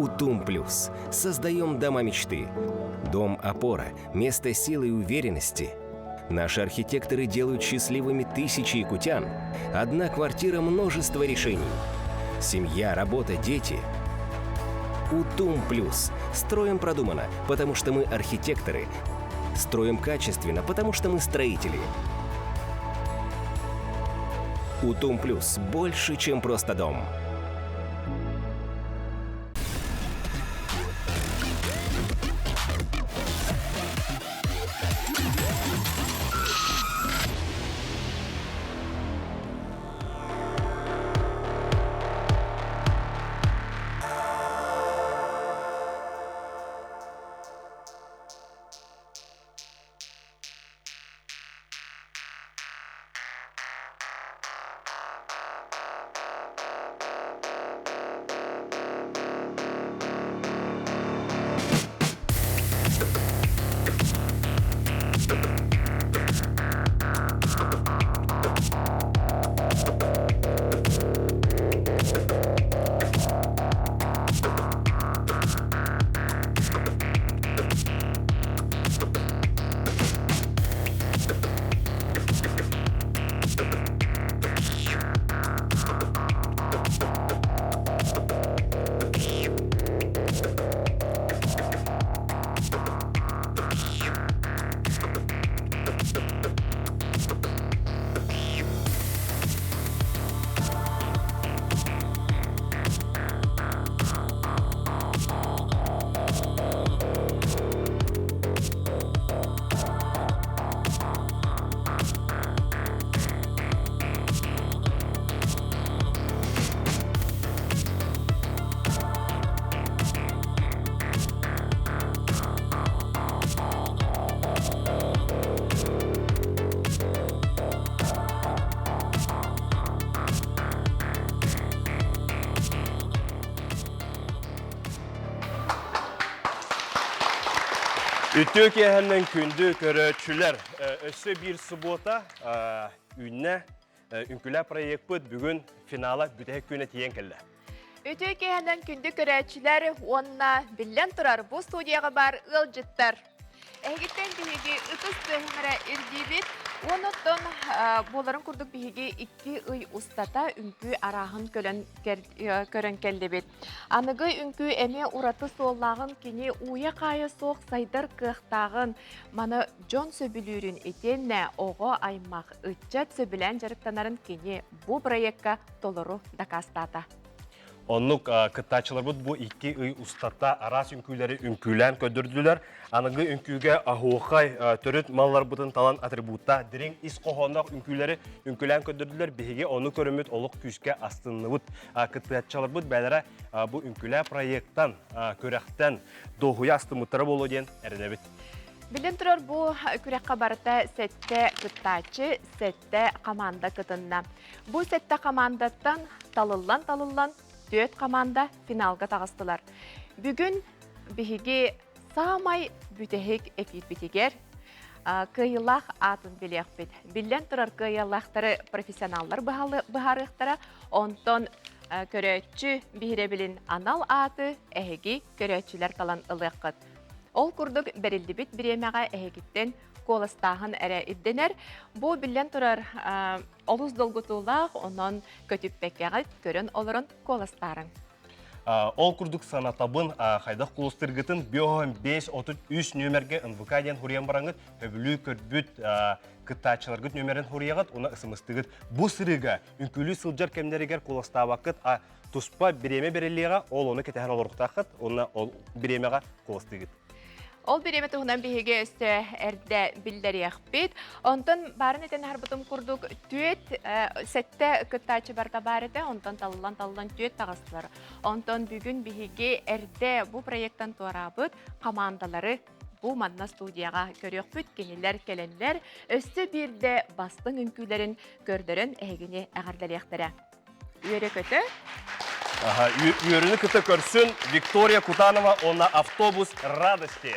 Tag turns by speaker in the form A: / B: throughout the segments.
A: Утум Плюс. Создаем дома мечты. Дом опора, место силы и уверенности. Наши архитекторы делают счастливыми тысячи якутян. Одна квартира, множество решений. Семья, работа, дети. Утум Плюс. Строим продуманно, потому что мы архитекторы. Строим качественно, потому что мы строители. Утум Плюс. Больше, чем просто дом.
B: Ütü kehenden kündü köröçüler. Ösü bir subota ünne ünküle proyekput bugün finala bütehek güne tiyen kelle.
C: Ütü kehenden kündü köröçüler onna billen turar bu studiyaga bar ılcıttar. Ehgitten bihigi ıtız töhümere irdibit, onutton boların kurduk bihigi iki ıy ustata ünkü arahın körön kellebit. Anıgı ünkü eme uratı sollağın kini uya kaya soğuk saydar kıhtağın mana John söbülürün etenne oğu aymaq ıtçat söbülen jarıktanарын kini bu proyekka toluru dakastata.
B: Onluk kıttaçılar bu iki ıy ustata aras ünküleri ünkülen ködürdüler. Anıgı ünküge ahuğay törüt mallar butun talan atributta dirin is kohondak ünküleri ünkülen ködürdüler. Bihige onu körümüt oluk küske astınlıbıt kıttaçılar bu belere bu ünküle proyektan körekten doğuya astımıtları bolu diyen erinebit.
C: Bilin turur bu kürek kabarıta sette kıttaçı, sette komanda kıtınna. Bu sette komandattan talıllan düet komanda finalga tağıstılar. Bugün bihigi samay bütehik efir bitiger, kıyılaq atın bilek bit. Bilin turur kıyılaqtары profesyonallar bıharıqtara, onton köröçü bihirebilin anal atı, ehegi köröçüler talan ılıqıt. Ol kurduk berildi bit biremeğe ehegitten kolastağın ere iddener. Bu billen turar oluz dolgutulaq, onun kötüp bekkeğe körün olurun kolastağın.
B: Ol kurduk sanatabın haydak kulustırgıtın 5-33 nömerge ınvıkayden huriyan barangıt höbülü körbüt kıttaçılargıt nömerin huriyagıt ona ısımıstıgıt. Bu sırıga ünkülü sılcar kemderiger kolastağ vakıt tuspa bireme bereliğe ol onu ketehan olurqtaqıt, ona biremeğe kolastığıt.
C: Ol bireme tuğunan bihige üstü erde bilderiyak bit. Ondan barın eten harbıtım kurduk tüet sette kıttaçı barda barıda ondan tallan tüet tağıstılar. Ondan bugün bihige erde bu proyektan tuarabıt komandaları bu madna studiyaga görüyoruz keniler kelenler üstü bir de bastın ünkülerin gördürün ehgini ağırdalıyaktara. Üyere kötü?
B: Yörünü kıta körsün Viktoria Kutanova ona avtobus радости.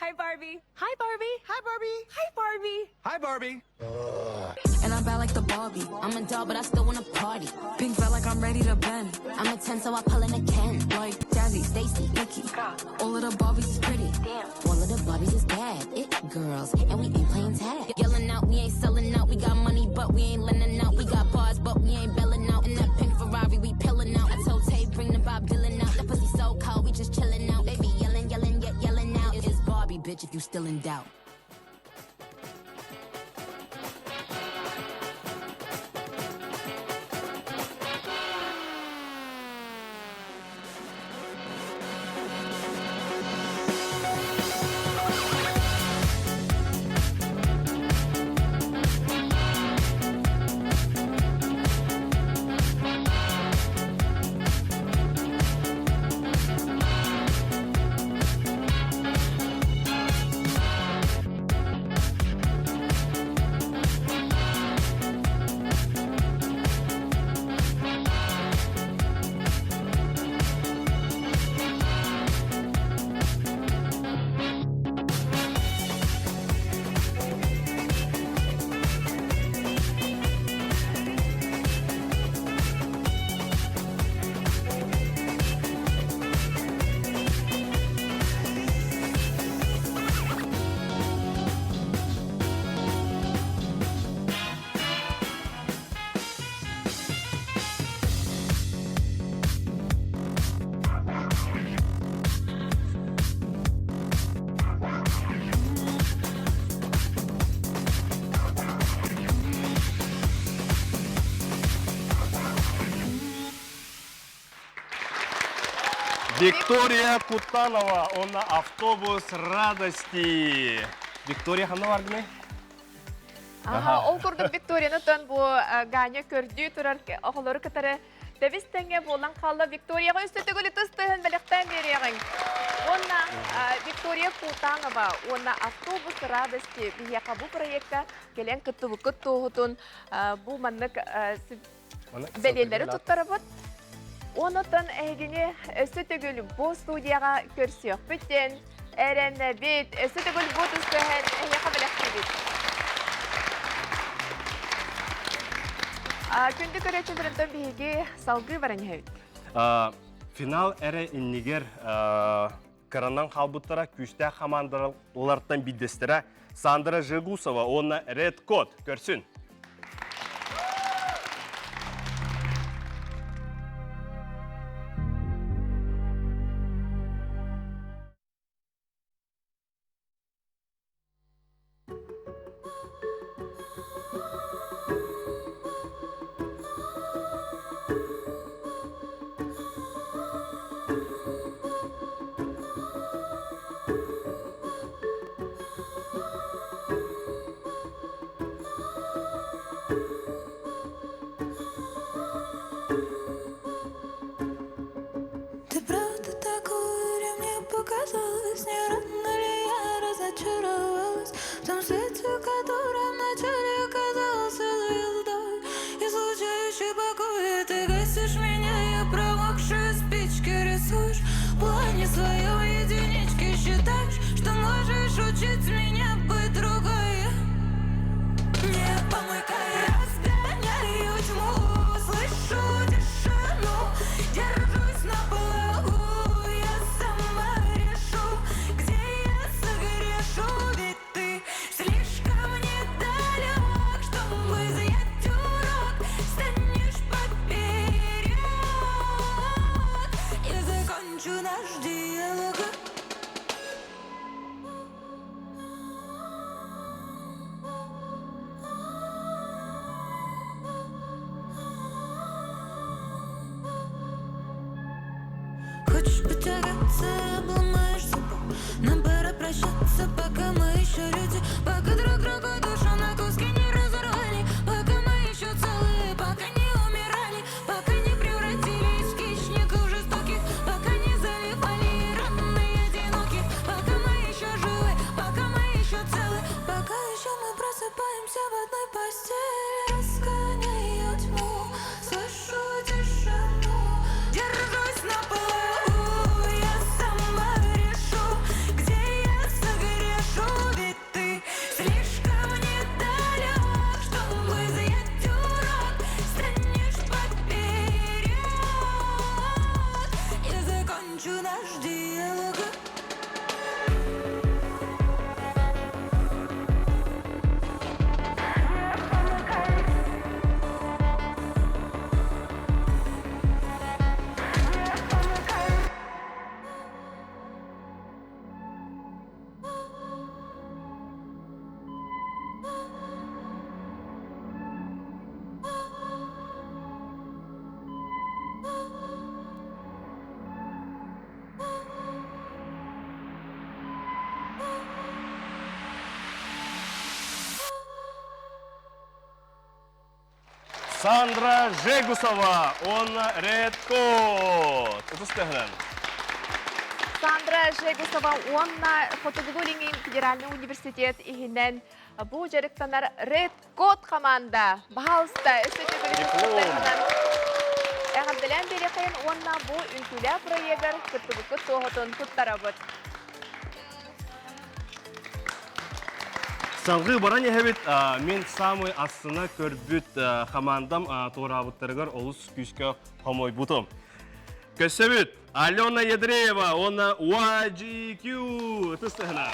D: Hi, Barbie. Hi, Barbie. Hi, Barbie. Hi, Barbie.
E: Hi, Barbie.
F: And I'm bad like the Barbie. I'm a doll, but I still wanna party. Pink felt like I'm ready to bend. I'm a 10, so I pull in a Ken. Like Jazzy, Stacy, Nikki. All of the Barbies is pretty. Damn. All of the Barbies is bad. It girls, and we ain't playing tag. Yelling out, we ain't selling out. We got money, but we ain't lending out. We got bars, but we ain't belling out. In that pink Ferrari, we pillin' out. I told Tay, bring the Bob Dylan out. That pussy so cold, we just chillin' out. They be yelling, yelling, yet yelling out. It's Barbie, bitch, if you still in doubt.
B: Виктория Кутанова, она автобус радости. Виктория, ханна бар гыны?
C: Ол курдук Викторияны тон бу ганя көрдүү турар оголору кытары Дебистенге болан қалды Викторияға үстетігілі тұстығын біліктен береғін. Онна Виктория Кутанова, онна автобус радости бияқа бұл проектка келен күттіві күттіғытын бұл маннық белелері тұттары бұд. Онытын әйгіне үстетігілі бұл студияға көрсіяқ бүттен, әрәнне бет, үстетігілі бұл тұстығын әйеқа білікті бет. Күнді көрәтшілерінтен бейге салғы баран әйт.
B: Финал әрі иннегер қыраннан қалбыттара күшті командалардан бидестері Сандра Жигусова, оны Red Code көрсін.
G: Хочешь потягаться, обломаешь зубы. Нам пора прощаться, пока мы еще люди. Пока друг другу душу на куски не разорвали. Пока мы еще целые, пока не умирали. Пока не превратились в хищников жестоких. Пока не заливали раны одиноких. Пока мы еще живы, пока мы еще целы. Пока еще мы просыпаемся в одной постели. Разгоняю тьму, слышу тишину. Держусь на полу.
B: Сандра Жегусова, он Red Coat. Это стегнен.
C: Сандра Жегусова, онна фотоглулингин федеральный университет ихинен бу жарыктанар Red Coat команда. Бахалста, Әғабділән береқен онна бу үнкүлі проегер күттігікі тоғытын күттарабыд.
B: Салғы баран ехебет, мен самый астына көрбіт командам тоғырабыттарығар олыс күскі хомой бұтым. Көсебет, Алена Ядреева, она YGQ. Тыстығына.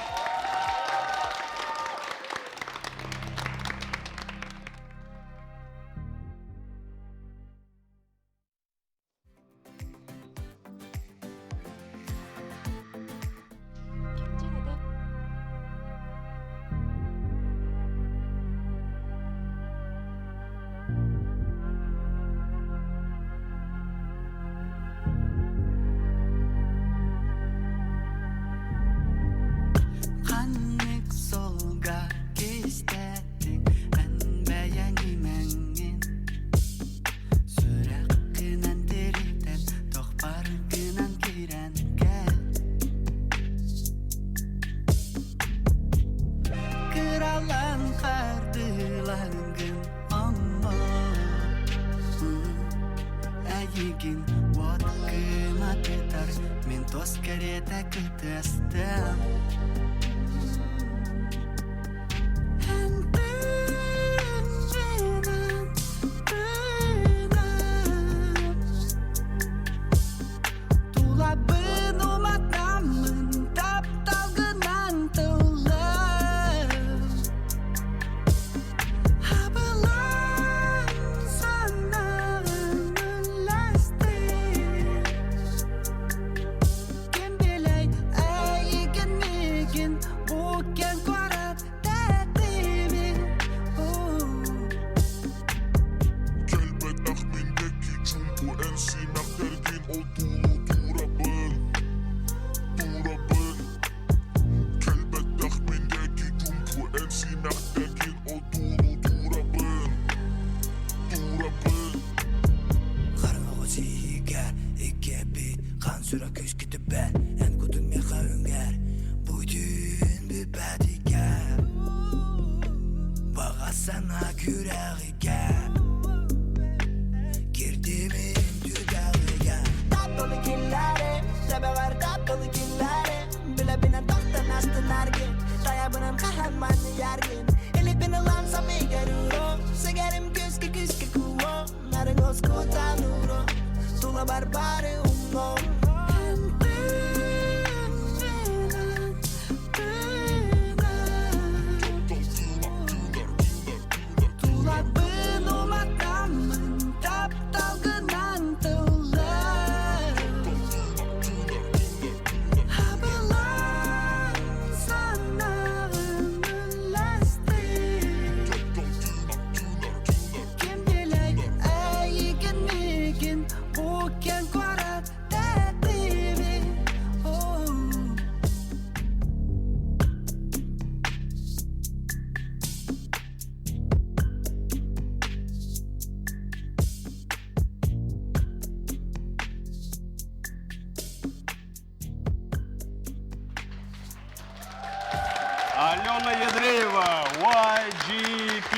B: Алена Ядреева, YGQ.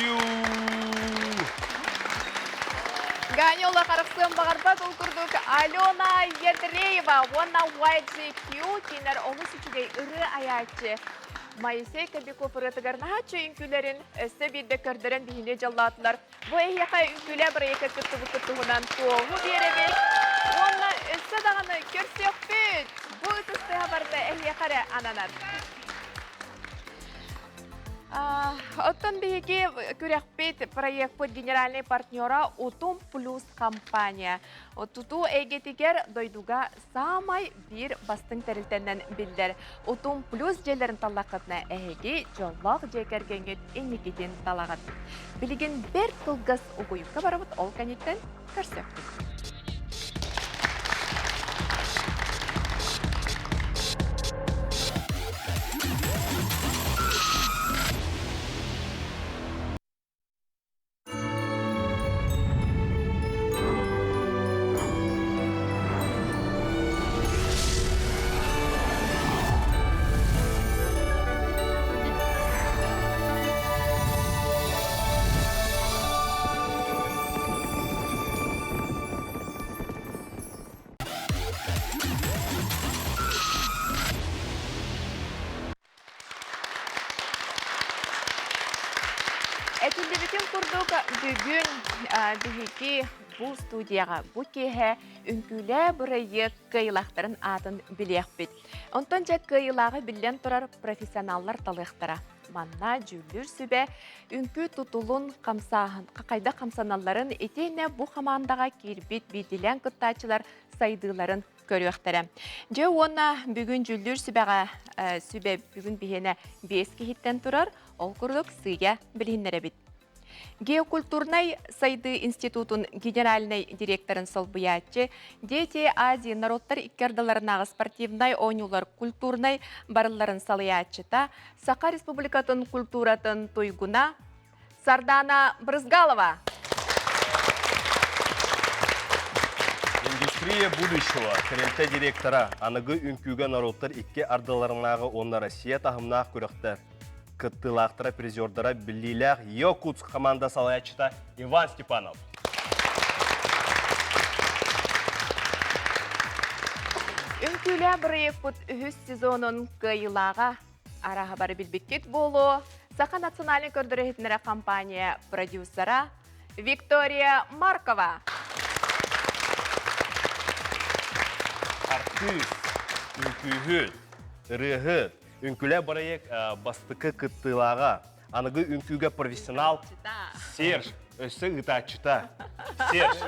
C: Ганьола қарықсын бағарба тұлқырдық Алена Ядреева, онна YGQ кейнер оңыз үшігей үрі аячы. Майысей Кобяков ұрытығарнаға чөй үнкілерін өсі бейді көрдірін бейіне жаллатылар. Бұл әйеқа үнкілі бір екі күтті-күттіғынан тоғы беребек. Онна өсі дағаны көрсек бүт. Бұл тұстыға барды әйеқары ананар. Оттон бейге күрәқпет проект под генеральный партнера Утум Плюс компания. Туту әйгетігер дойдуға самай бір бастың тәрілтеннен білдер. Утум Плюс желерін талақытына әйге жоллақ жекергенген әнекеден талағат. Білеген бір қылғыз ұғыйыққа барабыт ол кәнеттен көрсөктік. бүгін бігі бұл студияға бұл кеге үңкілі бұрайы кыйлақтарын атын білек бет. Онтан жа кыйлағы білен тұрар профессионаллар талықтыра. Манна жүлір сүбе үңкі тұтылын қайда қамсаналарын етейіне бұл қамандаға кербет бейділен күттачылар сайдыларын көріқтірі. Же оны бүгін жүлір сүбе бүгін бейіне 5 кехеттен тұрар, ол күрлік сыйя біліннері бет. Геокультурный сайды институтун генеральный директорын Солбуячы, Дети Азии народтар иккердаларынағы спортивный ойнулар культурный барыларын салыячыта, Сақа Республикатын культуратын туйгуна Сардана Брызгалова.
B: Индустрия будущего, кремте директора, анығы үнкүйге народтар икке ардаларынағы онна Россия тахымнақ көріқтер. Кыттылақтыра призердара білілер Якутск команда салаячыта Иван Степанов.
C: Үнкілі бірек бұд үхіс сезонын кыйлаға араға бары білбеккет болу. Сақа национальный көрдірігітінері компания продюсера Виктория Маркова.
B: Артист, үнкүйгіт, рығыт, үнкілі барайық бастықы кыттылаға, анығы үнкүйге профессионал Серж, өсі ұтачыта. Серж.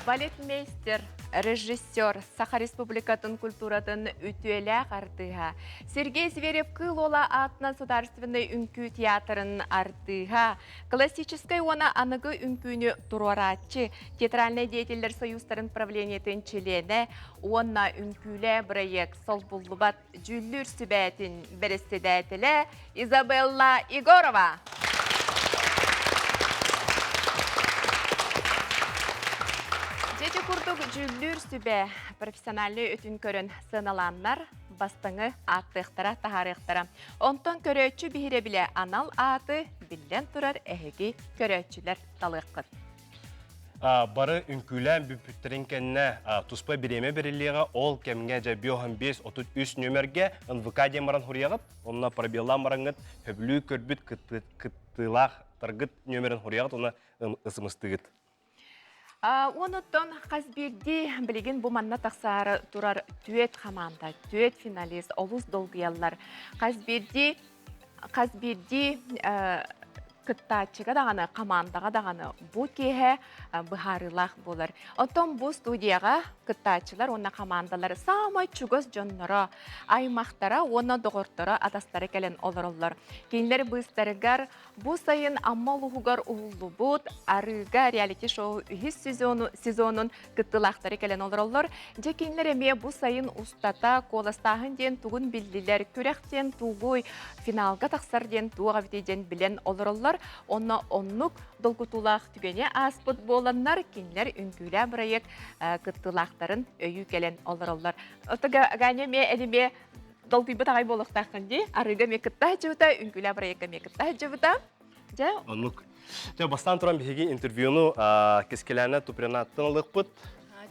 C: Балетмейстер, режиссер, Саха Республикатын культуратын үтуелі артыға. Сергей Зверев кыл-ола атынан сударственный үнкі театрын артыға. Классической она анығы үнкүйні туруаратчы, театральный деятелер союзтарын правлениетін члене, онна үнкүлі проект солбуллубат жүллүр сүбәтін бірістедәтілі Изабелла Игорова. Дети курдук жүллүр сүбе профессиональный өтін көрін сыналаннар бастыңы аттықтара, тахарықтара. Онтан көрөтчі бейре біле анал аты білден тұрар әйгі көрөтчілер талыққыт.
B: Бары үнкүлән бүпүттерин кенне туспа биреме берилига ол кемге жа 5-33 нөмерге НВК демаран хурьягыт, онна пробеллан бараңыт хөблүү көрбүт кыттылах таргыт нөмерин хурьягыт, онна ысымыстыгыт.
C: Онуттан қазберді білеген бұманна тақсары тұрар түйет команда, түйет финалист, олус долгиялар. Қазберді кыттачыға дағаны, командаға дағаны бұ кеге бұхарылақ болар. Отон бұ студияға кыттачылар, онна командалары самай чугыз жонлары, аймақтара, онна доғыртары атастары кәлін оларылар. Кейінлер бұстарығар, бұ сайын аммал ұғығар ұғылы бұд, арыға реалити шоу үхіз сезонын кыттылақтары кәлін оларылар. Же кейінлер әме бұ сайын ұстата, коластағын ден туғын білділер, көректен туғой, финалға тақсар ден туға бітеден білен оларылар. Онна оннук долгутулақ түгене аспыт боланнар, кейінлер үңкілі бірайық кыттылақтарын өйі кәлін оларылар. Отыға ғане ме әліме долгүйбі тағай болықтақын де, арыға ме кытта жывыта, үңкілі бірайыққа ме кытта жывыта.
B: Оннук. Бастан тұран бігеге интервьюну кескеләні тупренаттың лықпыт.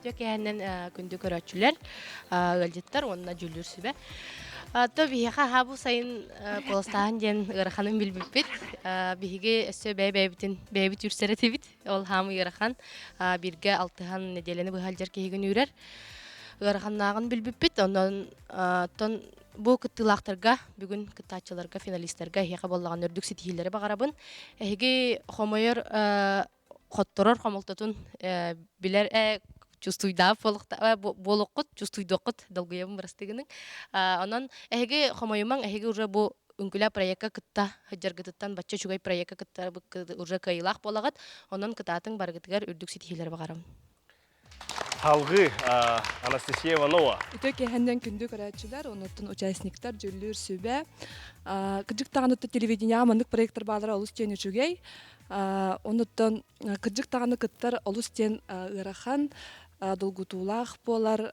E: Төке әнен күнді көрәтшілер, ғалдеттар, онына жүлдір сүбе. Бихиға хабу сайын қолыстағын ден ғырақанын білбіппет. Бихиге өсі бәйбіт үрсері тебіт. Ол хамы ғырақан бірге алтыған неделені бұхалжар кейген үрер. Ғырақаннағын білбіппет. Ондан бұл кыттылақтарға, бүгін кыттачыларға, финалистерға хиға боллаған үрдік сетихилері бағарабын. Әйге хомойыр қотторор қомылтатын білер чувствуйда болоққыт, чувствуйдоққыт долгуябын барастығының. Онан әйге хомойыман, әйге уже бұл үңкіля проекка кытта, жаргытыттан бачча чугай проекка кытта уже кайылақ болағат, онан кытатын баргытыгар үрдік сетихилері бағарабын.
B: Халғы Анастасия Иванова.
H: Төке әнден күнді көрәтшілер, оныттың участниктар жүллүр сүбе. Кыджық тағанытты телевидения амандық проекттар бағлары олыс тені жүгей. Оныттың кыджық тағаны кыттар олыс тен ғырахан долгутулақ болар.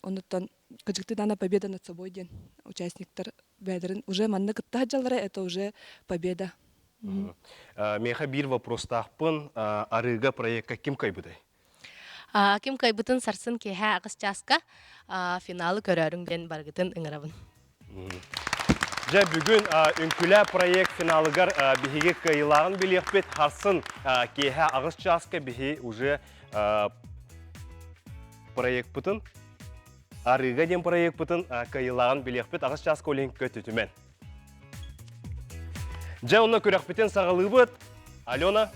H: Оныттың кыджықты дана победа над собой ден участниктар бәдірін. Уже манны кытта хаджалары, это уже победа.
B: Меха бір вопростақпын, арыға проектка кім кайбыдай?
E: Ким кайбытын сарсын кеха ағыс жасқа финалы көрәрің бен баргытын ыңырабын.
B: Же бүгін үнкілі проект финалыгар бігеге кайылағын білекпет харсын кейхе ағыз часка бігі уже проект бұтын, арыға ден проект бұтын кайылағын білекпет ағыз часка олен көтітімен. Же онына көрекпетен сағылы бұд, Алена?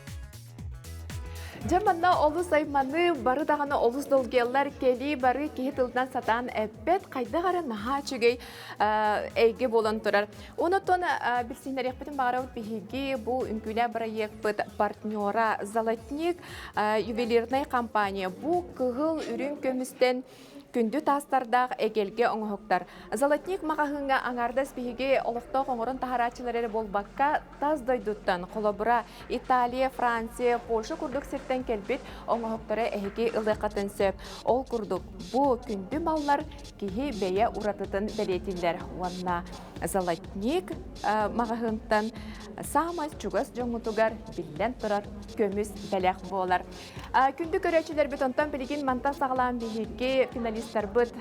C: Жаманна олус айманы бары дағаны олус долгеллар кели бары кейі тылдан сатан әппет қайдағары наға чүгей әйге болан тұрар. Онытон білсейнер екпетін бағарауыт бігеге бұл үнкілі бары екпет партнера Золотник ювелирный компания. Бұл кығыл үрін көмістен күнді тастардағы әгелге оңығықтар. Золотник мағағыңа аңардас бігеге олықтау оңырын тахарачылары болбаққа таз дойдуттан қолабыра Италия, Франция, Польша күрдік сеттен келбет оңығықтары әйге ұлықатын сөп. Ол күрдік бұл күнді маллар кейі бәйе ұратытын бәлетілер. Онна Золотник мағағыңтан сағымас чугас жоңытугар білден тұрар көміс бәләқ болар. Күнді көрәчілер бетонтан білген мантан сағылан бігеге финалистер бұд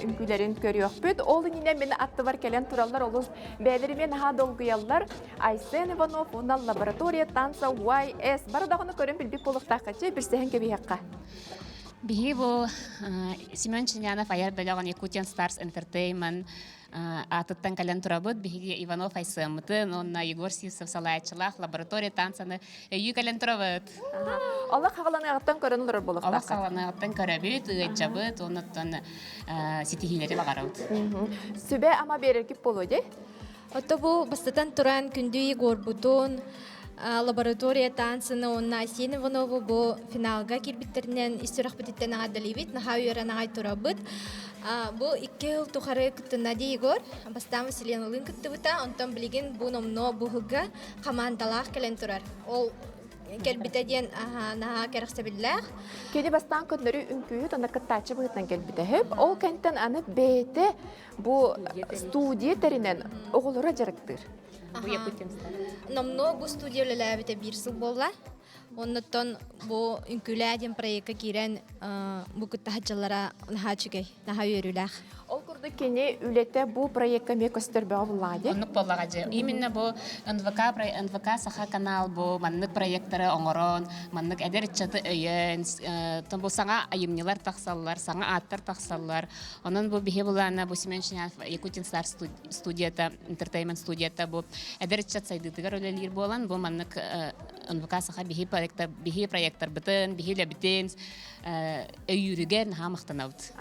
C: үнкілерін көріоқ бұд. Ол үніне мен атты бар кәлен тұралар олыз бәлерімен ға долгыялар. Айсен Иванов, онал лаборатория танца YS. Барадағыны көрін білбек болықтаққачы бір сәхін кебейаққа.
I: Биһи бу Семен Чинянов аяр бөлөгөн Якутиan Stars Entertainment атыттан кален турабыт биһиги Иванов айсымытын, онна Егор Сисов салайчылах лаборатория танцаны үйү кален турабыт.
C: Алла қағаланы ағыттан көрін олар болықтаққа.
I: Алла қағаланы ағыттан көрөбүт, ыйытжабыт, оннаттан ситихилери багарабыт.
C: Сүбе ама берер кеп болу де?
J: Отто бу бастатан туран күндү Егор Бутун лаборатория танцыны онна Асен Иванову бу финалга кирбиттеринен истирах бититтен агадалибит, наха үйерен агай турабыт. Бу 2 ыл тухары кыттына де Егор, бастан Василиян ылын кыттыбыта, онтан билеген бу номно бухылга командалах келен турар. Ол келбитеден наха керексебиллах.
C: Кені бастан көндөрү үнкүйі тонда кыттачы бұғытнан келбіті хөп. Ол кәнттен аны бейті бұ студия терінен оғылыра жарықтыр.
J: Номно бу студиялы бите 1 жыл болла. Оннотон бу үнкүләден проектка кирен бу кыттахчылара нахачыгай, наха үйрүләх.
C: Ол күрді кені үлетті бұл проектка мек өстірбі ауылады?
I: Оннық боллаға же. Именно бу НВК саха канал бу маннык проекттары оңорон, маннык әдер чаты өйен, тон бу саңа айымнелар тақсаллар, саңа аттар тақсаллар. Онын бу бихе булана бу Семен Чинянов Якутиan Stars студията, Entertainment студията бу әдер чат сайдытыгар өлелер болан, бу маннык НВК саха бихе проекттар бітін, бихе ләбітен, өйіріген хамақтанаут.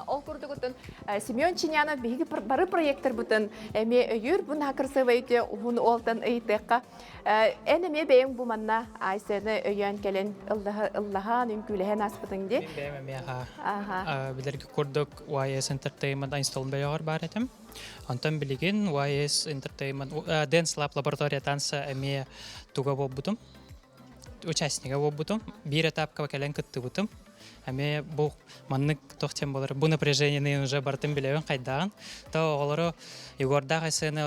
C: Ол күрді күтін Семен Чинянов бейгі бары проекттар бұтын әме өйір бұн хақырсы вәйте ұғын олтан ұйтыққа. Әнеме бәйін бұл манна айсені өйен кәлен ұллаған үнкіліген аспытың де?
K: Бәймеме аға. Білерге көрдік YS Entertainment айнстолын бәйіғар бар етім. Антон білеген YS Entertainment Dance Lab лаборатория танцы әме туға болып бұтым. Участнига болып бұтым. Bir этапқа кәлен күтті бұтым. Әме бұл маннык тоқтен болар. Бұл напряжениені уже бартын білеуін қайдаған. Та оғылары Егордағы сені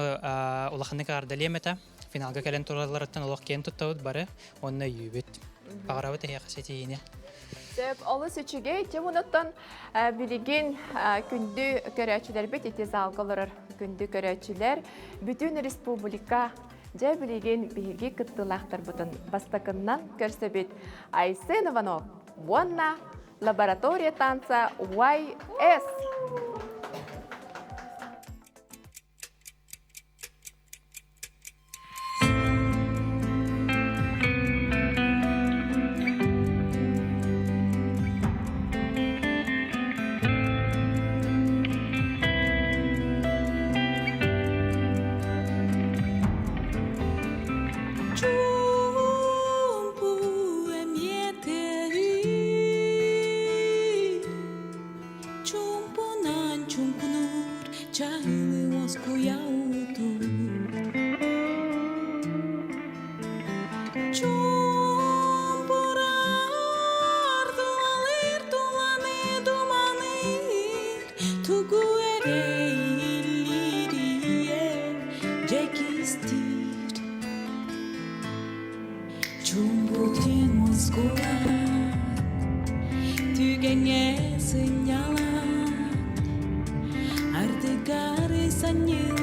K: ұлақынық ардалеметі. Финалға кәлен тураларыттан ұлақ кен тұттауыд бары. Онына үйбет. Бағарабыт әйе қасеті ейіне.
C: Сөп, олы сөчіге, тем ұнаттан білеген күнді көрәчілер бет етез алғылырыр. Күнді көрәчілер бүтін республика жа білеген бейге күттілақтар бұтын бастақыннан көрсебет. Айсен Иванов, Буанна, лаборатория танца YS.
G: Senyala, arti garis anjir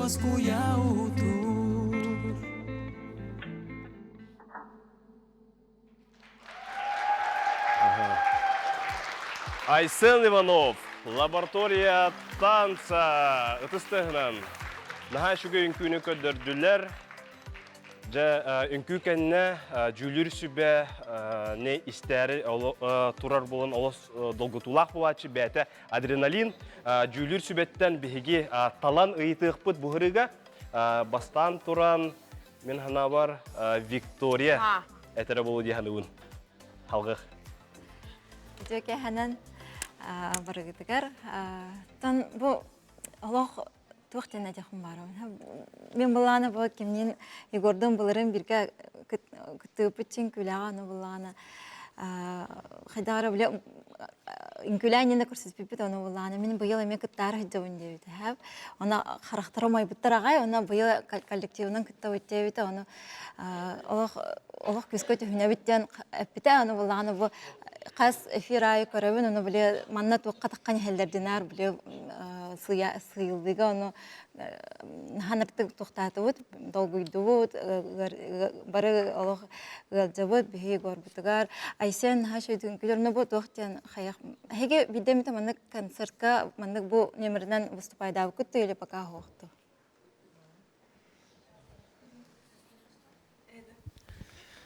L: Москву утур.
B: Айсен Иванов, лаборатория танца. Ытыстығынан. Наға шүгі үнкүйіні көдірділер. Үнкүй кәніне жүлір сүбе не істәрі тұрар болын олыс долгытулақ болачы бәті адреналин жүлір сүбеттен бігіге талан ұйытық бұд бұғырыға бастан тұран мен ғана бар Виктория әтірі болу дейханы ұн. Халғық.
M: Жөке ханан барыгытыгар. Тан бу Аллах туқтен әдеқым барым. Мен бұланы бұл кемнен Егордың бұлырын бірге күттіп үтсен күлағаны бұланы. Қайдағары біле инкуляйнені көрсіз бейбіт оны бұланы. Мен бұйыл еме күттары хүддеуін дейбіді. Оны қарақтырымай бұттыр ағай, оны бұйыл коллективінің күтті өттейбіді. Оны Олық күскөті хүне біттен әппіті оны бұланы бұл қас эфир айы көрәбін, оны біле манна туаққа таққан хәлдерденар, біле сыйылдыға, оны ханыртық тоқтаты өт, долгүйді өт, бары олық ғалжа өт, бігей көрбітігар. Айсен хашойдың күлеріні бұл тоқтен қаяқ. Әге бидемді маннық концертқа, маннық бұл немірінен выступайдау күтті елі бақа хоқты.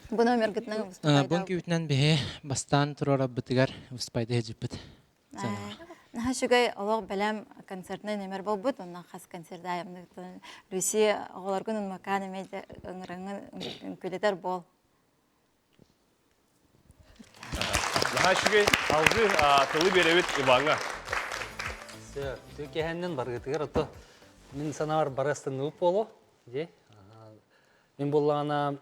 M: Бұ номер күтінің выступайдау.
N: Бұн күйітінен бе бастан тұрар аббытығар выступайды әжіппіт.
M: Наха шүгай олық бәлем концертіне немер бол бұд, онна қас концерді айымдықтың. Люси оғыларғын ұнмаканы мәйді ұңырыңын күлетер бол.
B: Наха шүгай алғы тылы беревет Иванға.
O: Төкехәннен барғытығар, ұты мен санавар барастын ұп болу. Мен болағына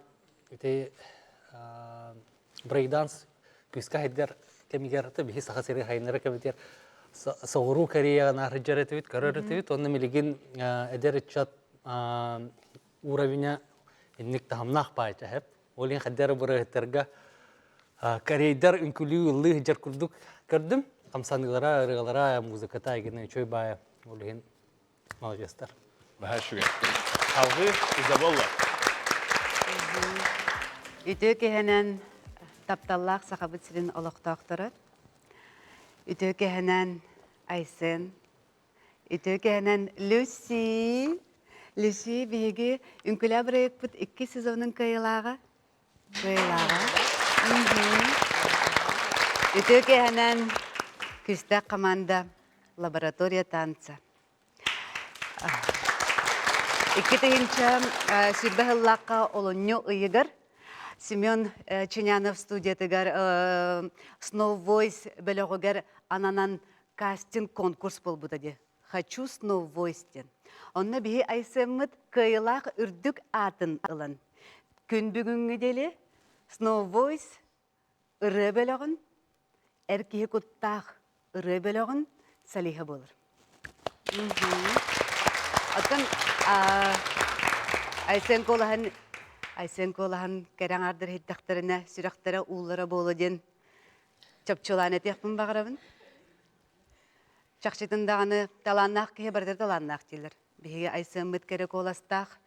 O: брейкданс күсқа хайдар кемигерді бихи саха сері хайнары кемитер соғыру кореяға нарыджар етевет, көрір етевет, оны мелеген әдер етчат уровеня иннік тахамнақ байча хеп. Олен хайдары бұры әттарға корейдар үнкілі ұлы жар күрдік көрдім. Қамсанығылара, ұрығылара, музыката егені чөй бая олеген малжестар.
B: Бәхәр шүгей. Қалғы Изабелла.
P: Үтөкеһенен тапталлақ сақабыт сирин олықтақтыры. Үтөкеһенен Айсен. Үтөкеһенен Люси. Люси бейге үнкілі бірек бұд 2 сезонын кайылаға. Үтөкеһенен күсті команда лаборатория танца. 2 тыгынча сүрбәһыллаққа олонню ұйығыр. Семен Чинянов студиятыгар Snow Voice бөлігігер ананан кастинг конкурс бол бұдади. Хочу Snow Voice-тен. Онна бейі айсымыд кайылақ үрдік атын ылын. Күн бүгінгі делі Snow Voice ұры бөлігін, әркеге күттақ ұры бөлігін салиха болыр. Отын Айсен колахан кәрәң ардыр хеттақтарына сүрақтара уллара болу ден чапчылан әтеқпін бағырабын. Чақшетіндағаны таланнақ кеге бардыр таланнақ дейлер. Беге Айсен мұт кәрі коластақ.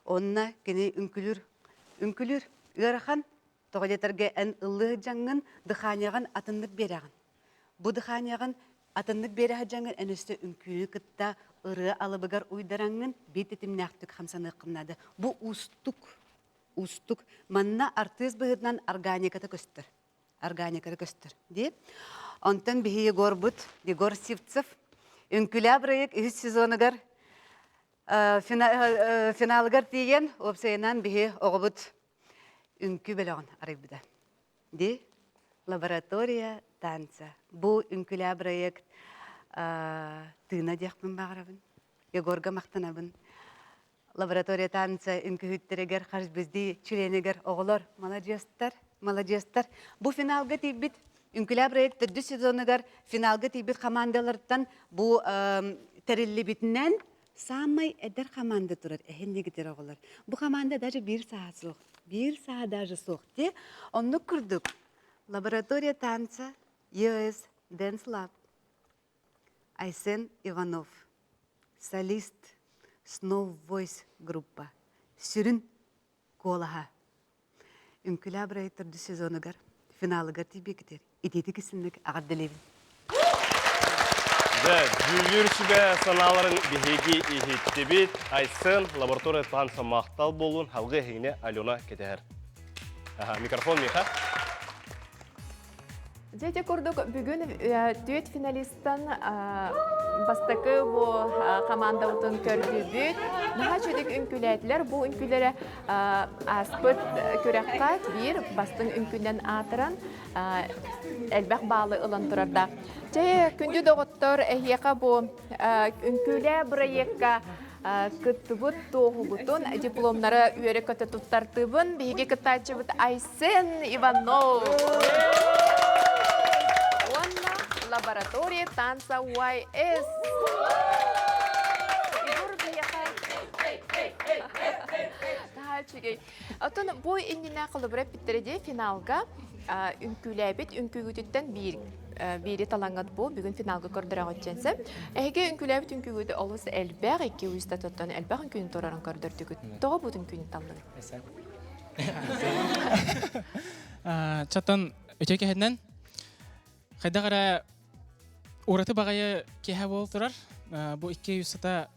P: Онына кені үнкілір. Үйарахан тоғалетерге ән ұлы жаңын дұханияған атындық берағын. Бұ дұханияған атындық берағы жаңын ән өсті үнкілі күтта ұры алыбығар ұйдараңын бет етімнәқтік қамсаны қымнады. Бұ устук. Манна артист бұғыдынан органикаты көстір. Де. Онтан бігі Егор бұд, Егор Сивцев. Үнкілі бірайық 3 сезоныгар финалыгар тиген, опсайынан бігі оғы бұд үнкі бөліғын арай бұда. Де. Лаборатория танца. Бұ үнкілі бірайық тыына деқпін бағырабын. Егорға мақтанабын. Лаборатория танца үнкүхүттерегер қарш бізді чүленегер оғылар. Маладжестар. Бұ финалға тейбіт, үнкілі проекті 2 сезонығар финалға тейбіт командалардан бұ тәрілі бітінен самай әдір команда тұрар. Әхенде кетер оғылар. Бұ команда даже 1 сағат соқ. 1 сағат даже соқ. Онны күрдік. Лаборатория танца US Dance Lab. Айсен Иванов. Солист. Snow Voice группа. Сүрін колаға. Үнкілі абырай тұрды сезоныгар, финалыгар тибекітер. Итеті кісінлік ағаддылевін.
B: Жүлдер сүбе саналарын бігеге ехеттебет, айсын лаборатория танса мақтал болуын халғы хейне Алена кетер. Микрофон меха.
C: Дете көрдік бүгін түйет финалистан бастықы бұл команда ұтын көрді бүт. Наға жөдік үнкіләділер. Бұл үнкілері аспыт көрәққа бір бастың үнкілден атыран әлбәқ балы ұлан тұрарда. Жай күнді доғыттыр әйеқа бұл үнкілі проектқа кыттыбыт тоғыбытын дипломнары үйері көті тұттартыбын. Бейге кыттачы бұт Айсен Иванов. Лаборатория танца YS. Атын бой иннина кылыбыра питтереде финалга үнкүләбит үнкүгүтүттен бири талангат бу бүгүн финалга көрдөрөк өтченсе. Эге үнкүләбит үнкүгүтү олус элбәг 200 тоттон элбәг үнкүн торарын көрдөрдүк. Тоо бу үнкүн таллы.
K: Чатан өтөкеһеннән хайдагара ураты багайы кеһә болуп турар. Бу 200 сата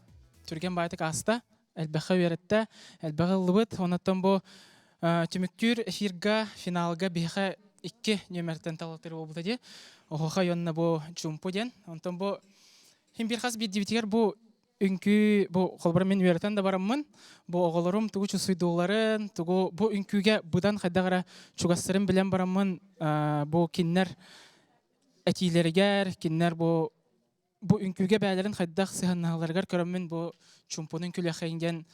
K: түрген байтык аста элбәхә веретте, элбәгә лыбыт, онаттан бу түмүктүр эфирга, финалга бихә 2 номерден талатыр болду ди. Охоха янна бу чумпу ден. Онтан бу хим бир хас бит бу үнкү бу колбар мен веретен да бараммын. Бу оголорум тугу чусуйдууларын, тугу бу үнкүгә будан хайдагара чугастырым белән бараммын. Бу киннер әтилергәр, киннер бу үнкүгә бәйләрен хайдах сыһанналаргар көрәммен бу чумпунын күләхәйгән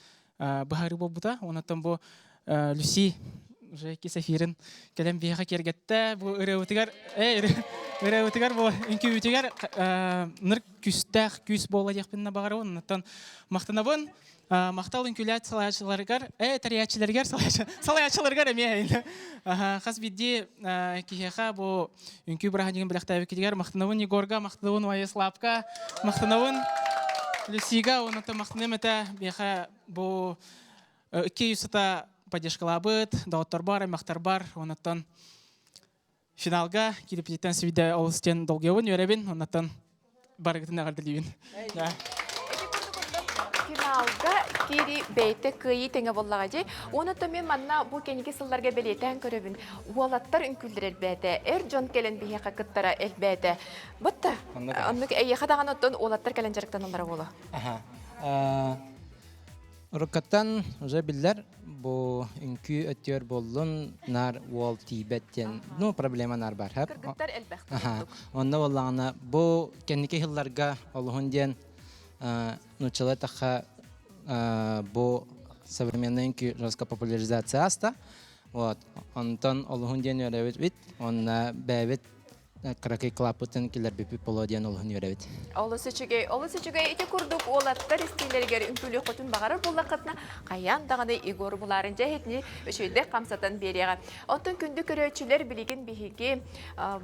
K: баһары булбыта. Онаттан бу Люси Жеки Сафирин кәләм бияха кергәттә бу үрәүтигәр бу үнкүгәр ныр күстәх күс бола якпынна багары. Онаттан мактанабын мактал үнкүләт салаячыларгар, тариячыларгар салаячыларгар әмәйин. Хас бидди киһәха бу үнкү браһа дигән беләктәбе китгәр мактанабын Егорга, мактанабын Ваяславка, мактанабын Люсига, онаттан мактанам әтә бияха бу 200 та поддержкалабыт, дауттар бар, мактар бар, онаттан финалга килеп җиткән свиде олстен долгевын йөрәбин, онаттан барыгытына гардылыбын.
C: Финалга кири бейте кыйы теңе боллага же. Онаттан мен манна бу кенеке сылларга белетен көрөбүн. Уалаттар үнкүлдер элбәте, Джон келен бихәка кыттара элбәте. Бутта. Аннык әйе хадаган оттон уалаттар келен жарыктан олара бола.
N: Рукаттан уже биллер бу үнкү өтөр болдун нар wall тибеттен. Ну проблема нар бар хәп.
C: Кыргыттар элбәхтә.
N: Онда боллагына бу кенеке хилларга олуһун ден нучалатаха бу современный үнкү жестко популяризация аста. Вот. Онтон олуһун ден өрәбит бит. Онна бәбит Кракай клапытын килер бипи полодиан олуһун өрәбит.
C: Олысычыгай ите курдук олаттар истилергер үнкүлү хотун багарар буллакытна каян даганы Игор буларын жаһетни өшөйдө камсатан берега. Онтон күндү көрөчүлөр билген биһиги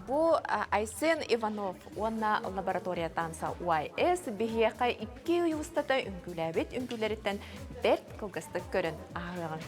C: бу Айсен Иванов онна лаборатория танса YS биһига 2 устата үнкүләбит үнкүләрдән бер кылгыстык көрөн агыгын.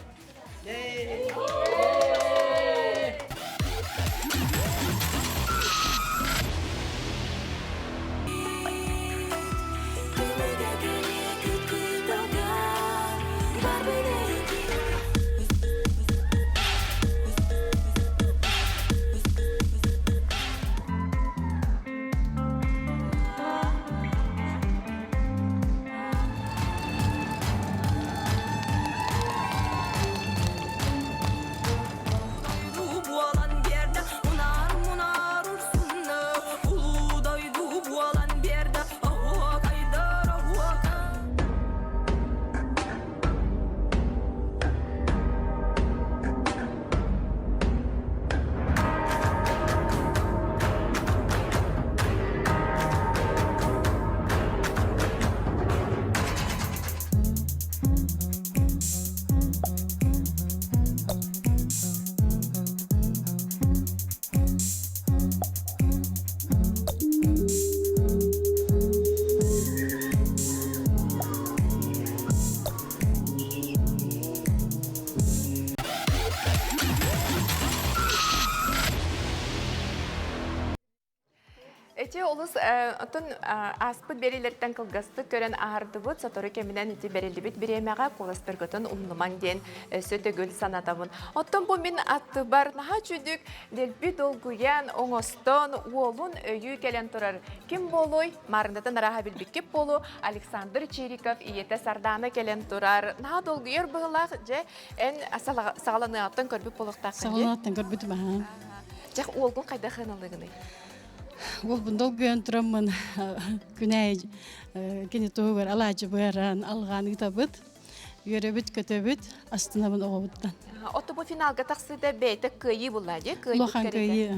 C: Эти олус отын аспыт берилерден кылгасты көрен ағардыбыт, саторы кемінен ити берилдибит биремеға коластыргытын умныман ден сөтөгөл санатамын. Оттон бұл мен атты бар наға чүдік делбі долгуян оңостон уолун өйі келен тұрар. Ким болуй? Марындатын араға білбік кеп болу Александр Чириков иеті сарданы келен тұрар. Наға долгуер бұғылақ же ән сағаланы аттын көрбіп болуқтақын.
Q: Сағаланы аттын көрбіп маға.
C: Жақ уолгун қайда қыналығыны?
Q: Ол бұндал гүйен тұрамын күнәй кені тұғыр алачы бұйаран алғаны табыт, үйеребіт көтөбіт, астына бұн оғабыттан.
C: Отто бұл финалға тақсыда бәйті күйі бұлады?
Q: Лохан күйі,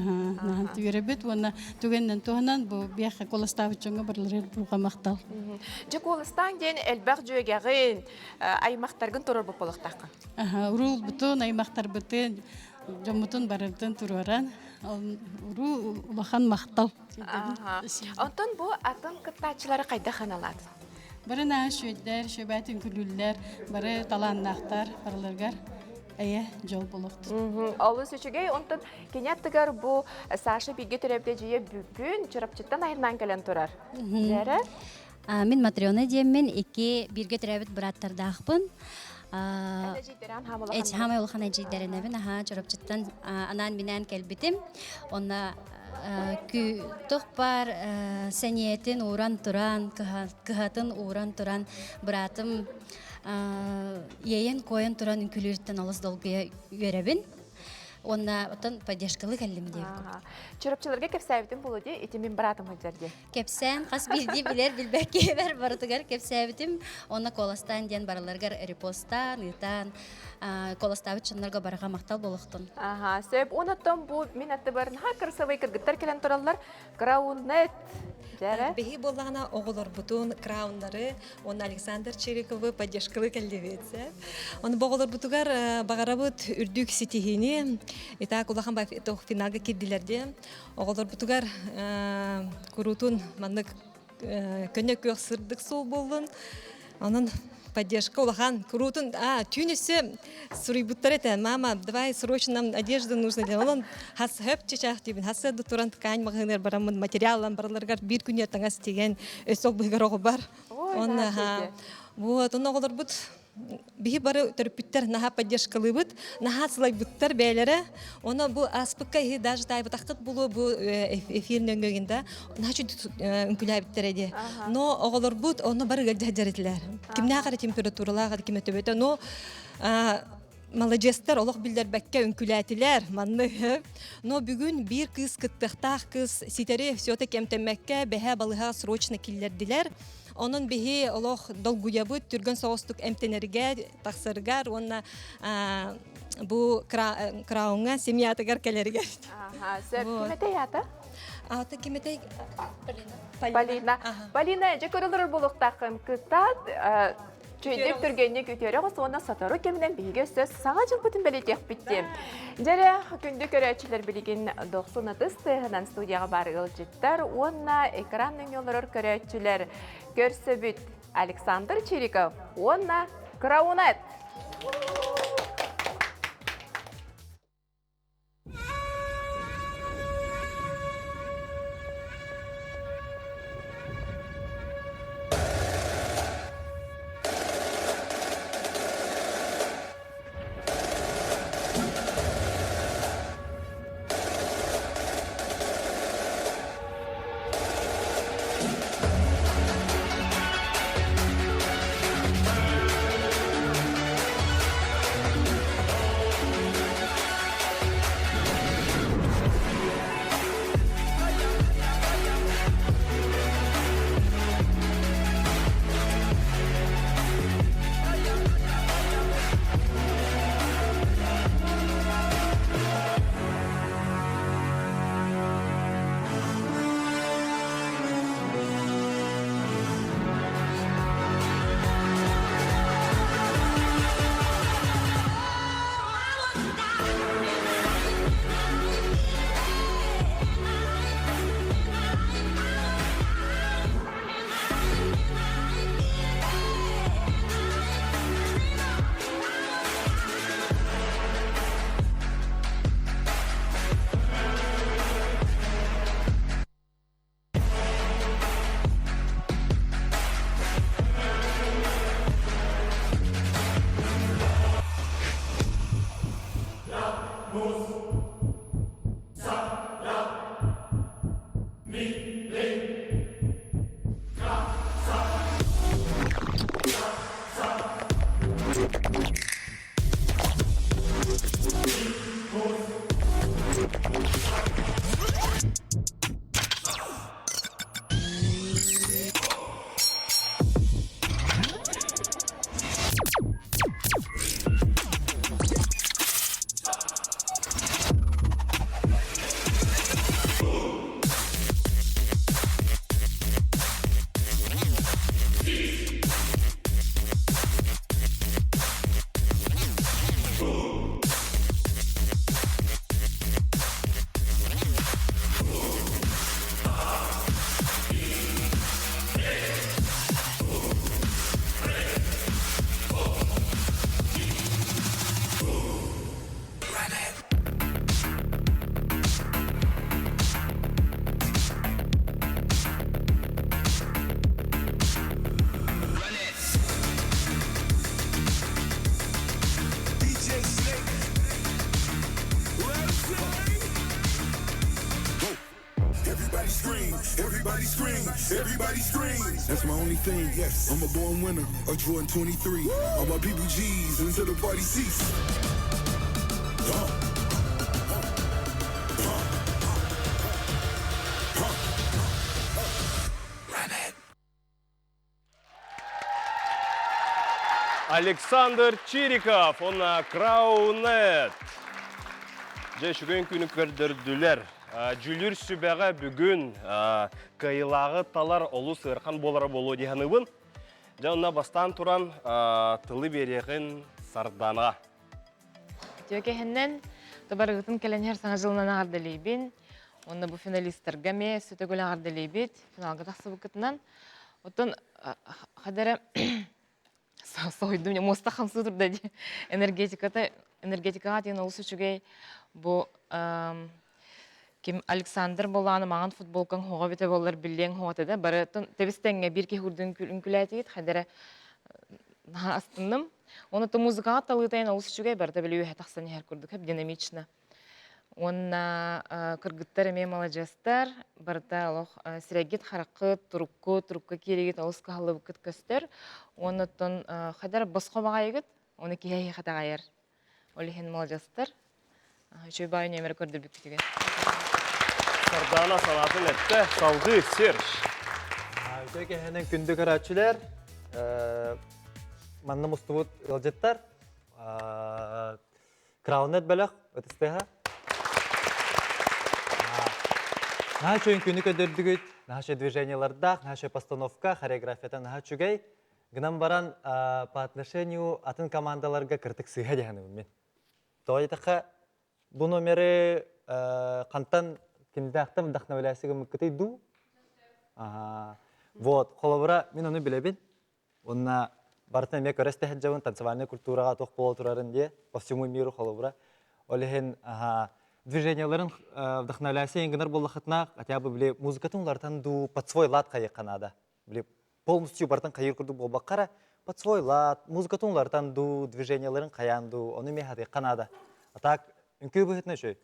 Q: үйеребіт, оны түгеннен тұғынан бұл бияққа қоластабы чоңға барлары бұға мақтал.
C: Же қолыстан ден әлбәқ жүйегеғін аймақтарғын тұрыр бұл болықтақын?
Q: Урул бұтын, аймақтар бұтын, жомутун барырдын тураран уру улахан мактал.
C: Онтон бу атын кыттачылары кайда ханалат?
Q: Бары на шөйдер, шөбәтин күлүлләр, бары таланнактар, барларгар әйе жол болуқты.
C: Олы сөчігей, онтон кенеттігер бу Саша биге төрепте жие бүгін чырапчыттан айырнан келен тұрар. Жәрі?
R: Мен Матриона деймін, екі бірге төрепет бұраттардақпын. Хамай олхан әжейдерінебін, чорапчыттан анан минен кәлбітім. Онна тұқ бар сәниетін уран тұран, кығатын уран тұран, бұратым ейен койын тұран үнкілерттен алыс долгыя үйеребін. Онна отын поддержкалы кәлім дейбі.
C: Чорапчыларға кепсәбітім болу де, еті мен бұратым өдерде?
R: Кепсән, қас білді білер, білбәкке бәр барытығар кепсәбітім. Онна коластан ден барыларғар репостан, ұйтан, коластавы чынларға бараға мақтал болуқтын.
C: Сөйіп, онаттан бұл мен әтті барын қырсывай кіргіттар келен тұралар, Краунет.
S: Беги боллана оғылар бұтын краундары, он Александр Чириковы поддержкалы кәлдевetse. Он боғылар бұтығар бағарабыт үрдік сетихini, итак, улахан бай финалға кедділерде. Оғылар бұтығар күрутын маннық көнек көк сырдық сол болын. Onun поддержка улахан крутын тюнесе сурибуттар это мама давай срочно нам одежду нужно для он хас хэп чичах тибин хас да туран ткань магнер барамын материаллар барларга бир күннәр таңас тиген өсөк быгырого бар он вот он оголор бут бихи бары терпиттер наха поддержкалыбыт наха слайбуттар бәйләре оны бу аспыкка даже тай бутактык булу бу эфирнен гөгендә начу үнкүләбиттер иде но оголор бут оны бары гаджаретләр кимнә кара температуралар кимә төбәтә но молодецтер олох билдер бәккә үнкүләтиләр манны но бүгүн бир кыз кыттыктак кыз ситере все-таки эмтемәккә бәһә балыга срочно килләрдиләр. Onun bihi Allah dolguyabut Türkmen soğustuk emteneriga taksırgar ona bu kraunga semiyatagar keleriga.
C: Kimete yata?
S: Ata kimete
C: Полина. Полина, жекөрөлөр болуктакын кытат чөйдеп түргенне көтөрөг соны сатару кемнен биге сөз саңа жыл бүтүн белетек биттим. Жере күндү көрөчүлөр билген 90 студияга баргыл життер. Онна экранның yollar көрөчүлөр көрсөбүт Александр Чириков. Онна Краунет.
T: Everybody scream, everybody scream. That's my only thing, yes. I'm a born winner, a Jordan 23. All my people G's until the party cease.
B: Александр Чириков, он Краунет. Же шүген күні көрдірділер. Жүлір сүбәға бүгін кайылағы талар олу сырқан болары болу дейханыбын. Жауына бастан туран тылы береғін сардана.
U: Төкехіннен табарығытын кәләнер саңа жылынан ағардалейбін. Онда бұл финалистерге ме сөтігілі ағардалейбет. Финалға тақсы бұқытынан. Оттан қадары сойдым, моста қамсы тұрда энергетикаға дейін олысы үшігей бұл Ким Александр боланы маған футболкан хоға бете болар білден хоғаты да. Бары тебістенге бір ке хүрдің үнкіләті ет, қадары астындым. Оны то музыкаға талғытайын олысы үшігей барды білі өйе тақсаны әр көрдік, әп динамична. Онна кыргыттар эме молодежьтар барда алох сирегит харакыт трубка керегит олуска халып кыт көстөр. Оннотон хадар боско багайгыт, оны кие хатагайыр. Олихен молодежьтар. Чөй бай немер көрдүрбүк тиге.
B: Сардана санатын этте салгы Серж.
V: Өтөке хенен күндү көрөчүлөр. Манна мустубут ылжыттар. Краунет белек өтүстеха. Нахачу күні көдірдігіт, нахачу движенияларда, нахачу постановка, хореографията нахачу гей. Гынан баран по отношению атын командаларға кіртік сыйға дегені мен. Той тақа бұл номері қантан кімдіқтен вдохновляйсыға мүккітай ду. Вот, қолабыра мен оны білебін. Онына барытын мен көресті әджауын танцевальный культураға тоқ болу тұрарын де, по всему миру қолабыра. Олеген движенияларын вдохновляйся енгенер боллахытна, хотя бы били музыкатын улартан ду под свой лад кайыкканада. Били полностью бартан кайыр курду болбаккара под свой лад, музыкатын улартан ду движенияларын каянду, оны мехаты канада. А так үнкүй быхытна шөй.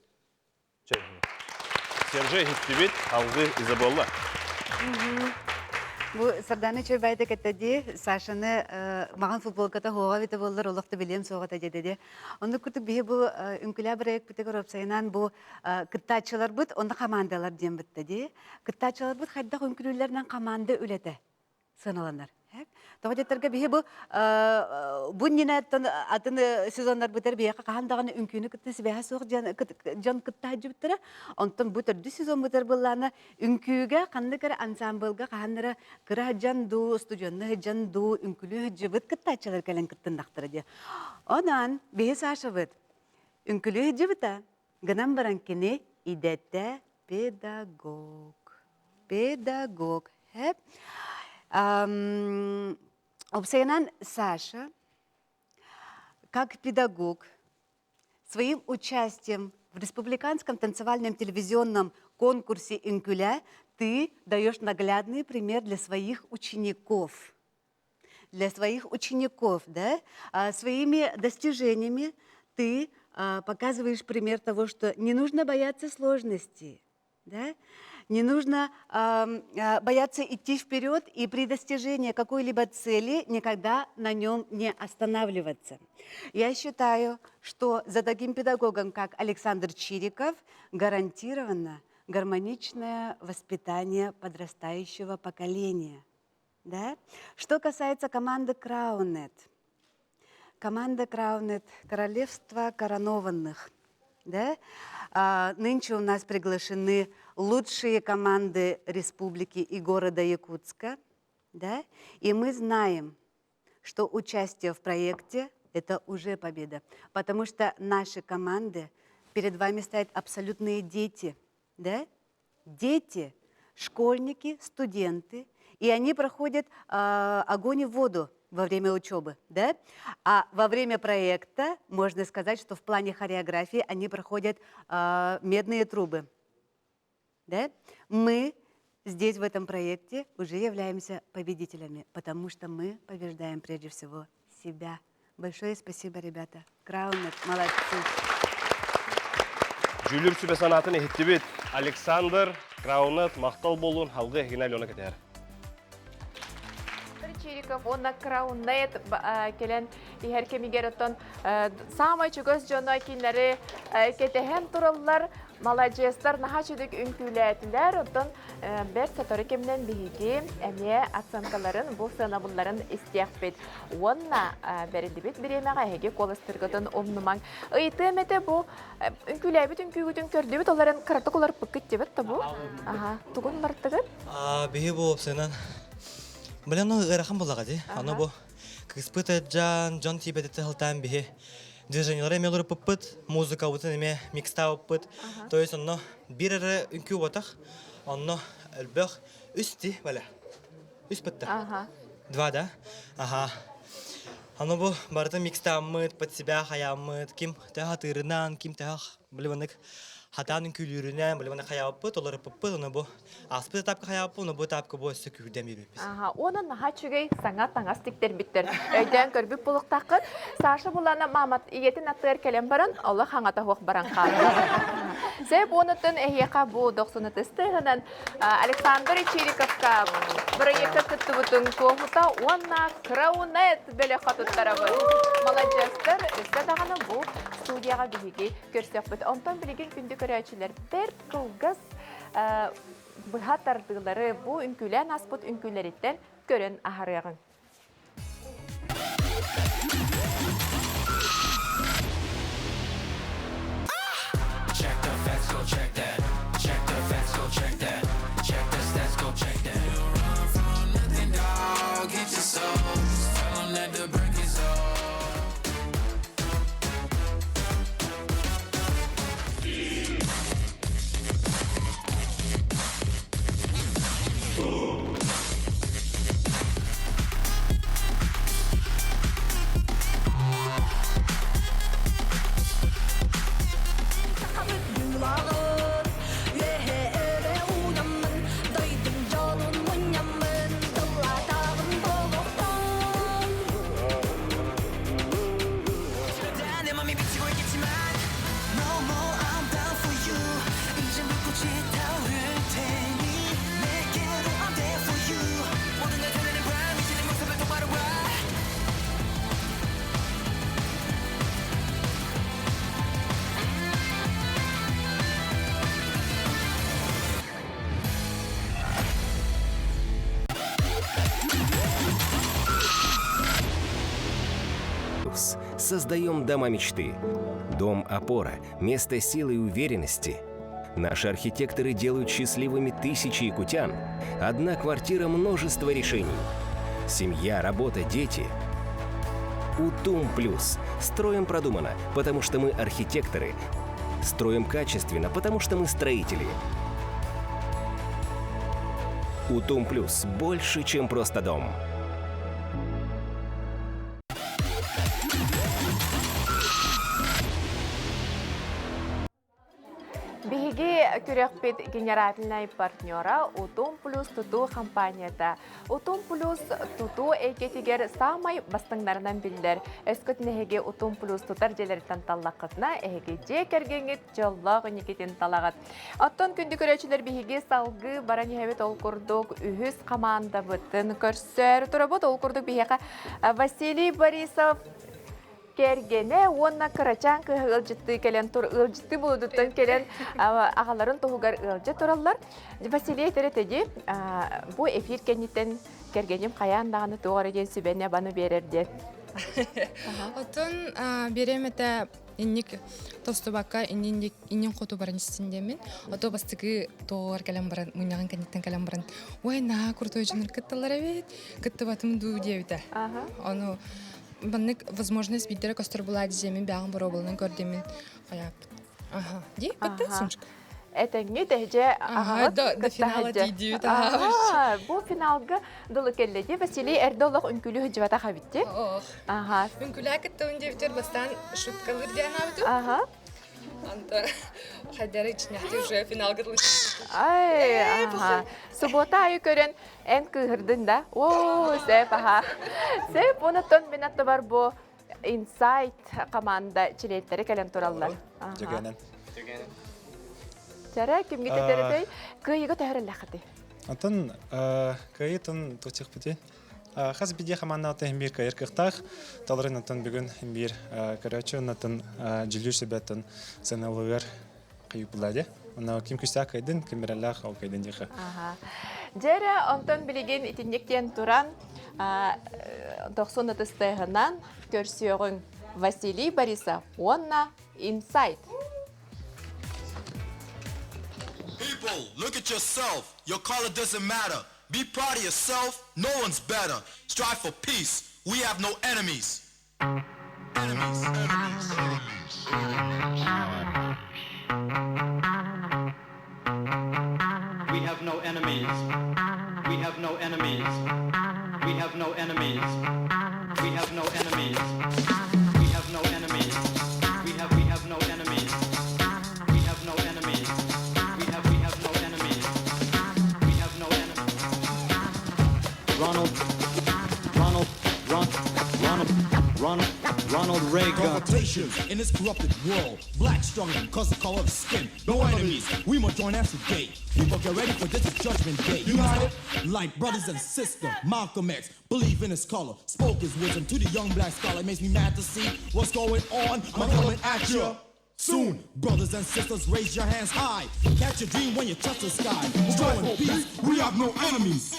B: Сержей хиттибит, алды Изабелла.
P: Бу сарданы чөй байды кеттеди, Сашаны маған футболката хоға бите болдар, олақты білем соғата дедеди. Онды күртік бейі бұл үнкілі бірек біте көріп сайынан бұл кыттачылар бұд, онда командалар дем біттеди. Кыттачылар бұд, қайдақ үнкілілерінен команда үлеті сыналанар. Тоғадеттерге бейі бұл нені атын сезонлар бұтар бейеқа қағандағаны үнкүйіні күтті сібәға соқ жан күтті хаджы бұттыра. Онтан бұл түрді сезон бұтар бұлланы үнкүйіге қанды кәрі ансамблға қағандары кірі хаджан ду, студионны хаджан ду, үнкілі хаджы бұт күтті хачалар кәлін күттін дақтыры де. Онан бейі сашы бұт. Үнкілі хаджы бұта ғынан баран кені идетті педагог. Педагог. Обсейнан Саша, как педагог, своим участием в республиканском танцевальном телевизионном конкурсе «Инкуля» ты даешь наглядный пример для своих учеников. Для своих учеников, да? Своими достижениями ты показываешь пример того, что не нужно бояться сложностей, да? Не нужно бояться идти вперед и при достижении какой-либо цели никогда на нем не останавливаться. Я считаю, что за таким педагогом, как Александр Чириков, гарантировано гармоничное воспитание подрастающего поколения. Да? Что касается команды Краунет. Команда Краунет – королевство коронованных. Да? Нынче у нас приглашены лучшие команды республики и города Якутска. Да? И мы знаем, что участие в проекте – это уже победа. Потому что наши команды, перед вами стоят абсолютные дети. Да? Дети, школьники, студенты. И они проходят огонь и воду во время учебы, да? А во время проекта можно сказать, что в плане хореографии они проходят медные трубы, да? Мы здесь в этом проекте уже являемся победителями, потому что мы побеждаем прежде всего себя. Большое спасибо, ребята. Краунет, молодцы.
B: Жүлір сүбе санатын ехеттебет Александр Краунет мақтал болуын халғы генерал оны кетер.
C: Чириков, онна Краунет келен ихеркемигер оттон самай чугөз жоно кинлери кетехен тураллар, молодежьтар наха чүдік үнкүләтілер, оттон бер саторы кемнен биһиги әме оценкаларын, бұл сынабыларын истияқпет. Онна бәріндібет біремеға әге колыстырғыдың омнумаң. Ыйты әмете бұл үнкүләбет, үнкүгүтін көрдебет, оларын қыратық олар пыққыт дебет, табу? Туғын бартығыт?
A: Биһи бұл опсынан Блин, ырахан болага ди. Аны бу кыспыта жан тибетте халтан бихи. Движениялар эмелер пыппыт, музыка утын эме микста пыппыт. То есть онно бирere үнкү ватах, онно элбэх үсти бале. Үспытта. Два, да? Ага. Аны бу барыта микста мыт, под себя хаямыт, ким тага тырынан, ким тага билбанык хатанын күлүрүнөн билбаны хаябыппыт, олар пыппыт, аны бу аспыт тапка хаябыппыт, аны бу тапка бу өссө күрден бербеппиз.
C: Оны наха чүгей саңа стиктер биттер. Өйден көрбүп булуктакы Саша булана Мамат иетин аттыр келем баран, Алла хаңата хук баран калды. Себеп онутун эхека бу 90-тыстыгынан Александр Чириковка проекты кыттыбытын кохута онна Краунет беле хатыттарабы. Молодежьтар өстө даганы бу студияга биһиги көрсөкпүт. Онтон билген күндү көрөчүлөр бер кылгыс быхатардылары бу үнкүлән аспыт үнкүләриттен көрөн ахарыгын.
L: Check the facts, go check that. Check the facts, go check that. Check the stats, go check that. You don't run from nothing, dog. Get your soul. Tell them that the break is over.
D: Создаем дома мечты. Дом – опора, место силы и уверенности. Наши архитекторы делают счастливыми тысячи якутян. Одна квартира – множество решений. Семья, работа, дети. Утум Плюс. Строим продуманно, потому что мы архитекторы. Строим качественно, потому что мы строители. Утум Плюс. Больше, чем просто дом.
C: Биһиги күрәкпет генеральный партнера Утум Плюс Туту компанияда. Утум Плюс Туту экетигер самай бастыңдарынан билдер. Өскөт нехеге Утум Плюс Тутар желерден таллақытна эге же кергеңет жоллақ үнекетен талагат. Оттон күнді көрәчілер бихиге салгы баран ехебет ол күрдік үхіз команда бұттын көрсер. Туработ ол күрдік бихеға Василий Борисов кергене, онна карачан ылжытты келен тур, ылжытты болудуттан келен ағаларын тоғығар ылжы туралар. Василий теретеди, bu эфир кеннитен кергенем қаяндағаны тоғары ден сүбәне баны берерден.
F: Отын беремете инник тостубакка иннин қоту баран истиндемин. Ото бастығы тоғар кәлем баран, мұйнаған кәнеттен кәлем баран. Ой, на, крутой жыныр кытталар әвет, кытты батым ду девіті. Оны баннык возможность биддері көстір бұла диземін, бәғын бұр обылынан көрдемін. Қаяп. Дей, кытты сумшка.
C: Этеңе дәже ағалып
F: до финала дейді.
C: Бұл финалға дылы келледе Василий әрдолық үнкілі хүджівата қабитте.
F: Үнкілі әкітті өндевтер бастан шуткалыр ден абыды. Анта қайдары ішінәқті уже финалға дылы.
C: Суббота айы көрін ән күйірдің да. Сәп, Сәп, оны тон минатты бар бұл Insight команда чилеттері кәлем туралар. Чара кимге тетерей кыйга тәрелле хати.
H: Антон кыйтын тутих бите. Хаз биде хаманна тәһмир кайыр кыктах. Талрын антон бүгүн бир карачын антон жилүш беттен саналыгар кыйып булади. Ана ким күсә кайдын кимераллах ал кайдын диха.
C: Жера антон билеген итиннектен туран 90 тыстыгынан көрсөгөн Василий Борисов онна Insight.
W: People, look at yourself. Your color doesn't matter. Be proud of yourself. No one's better. Strive for peace. We have no enemies. Enemies.
X: We have no enemies. We have no enemies. We have no enemies. We have no enemies. We have no enemies. We have no enemies. We have no enemies.
Y: Ronald Reagan.
Z: Confrontations in this corrupted world. Black strong because of color of skin. No enemies, we must join us today. People get ready for this is judgment day. United like brothers and sisters. Malcolm X, believe in his color. Spoke his wisdom to the young black scholar. It makes me mad to see what's going on. I'm coming at you. Soon, brothers and sisters, raise your hands high. Catch your dream when you touch the sky. Joy and peace, we have no enemies.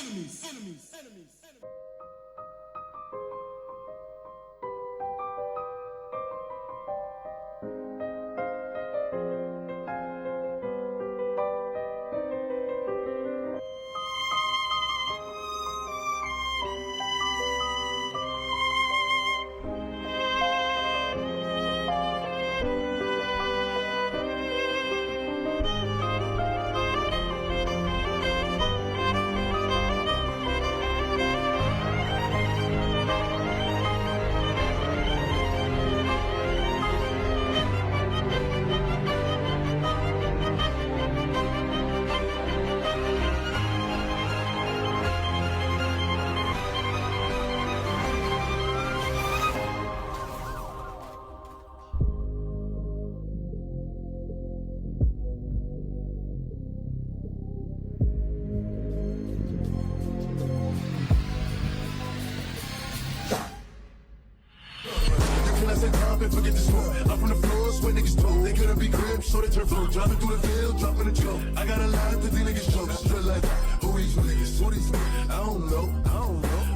Z: Forget the smoke. I'm from the floor, sweat niggas told. They couldn't be crib, so they turn flow. Driving through the field, dropping a joke. I got a lot of these niggas jokes. Straight like, who these niggas? Who these niggas? I don't know.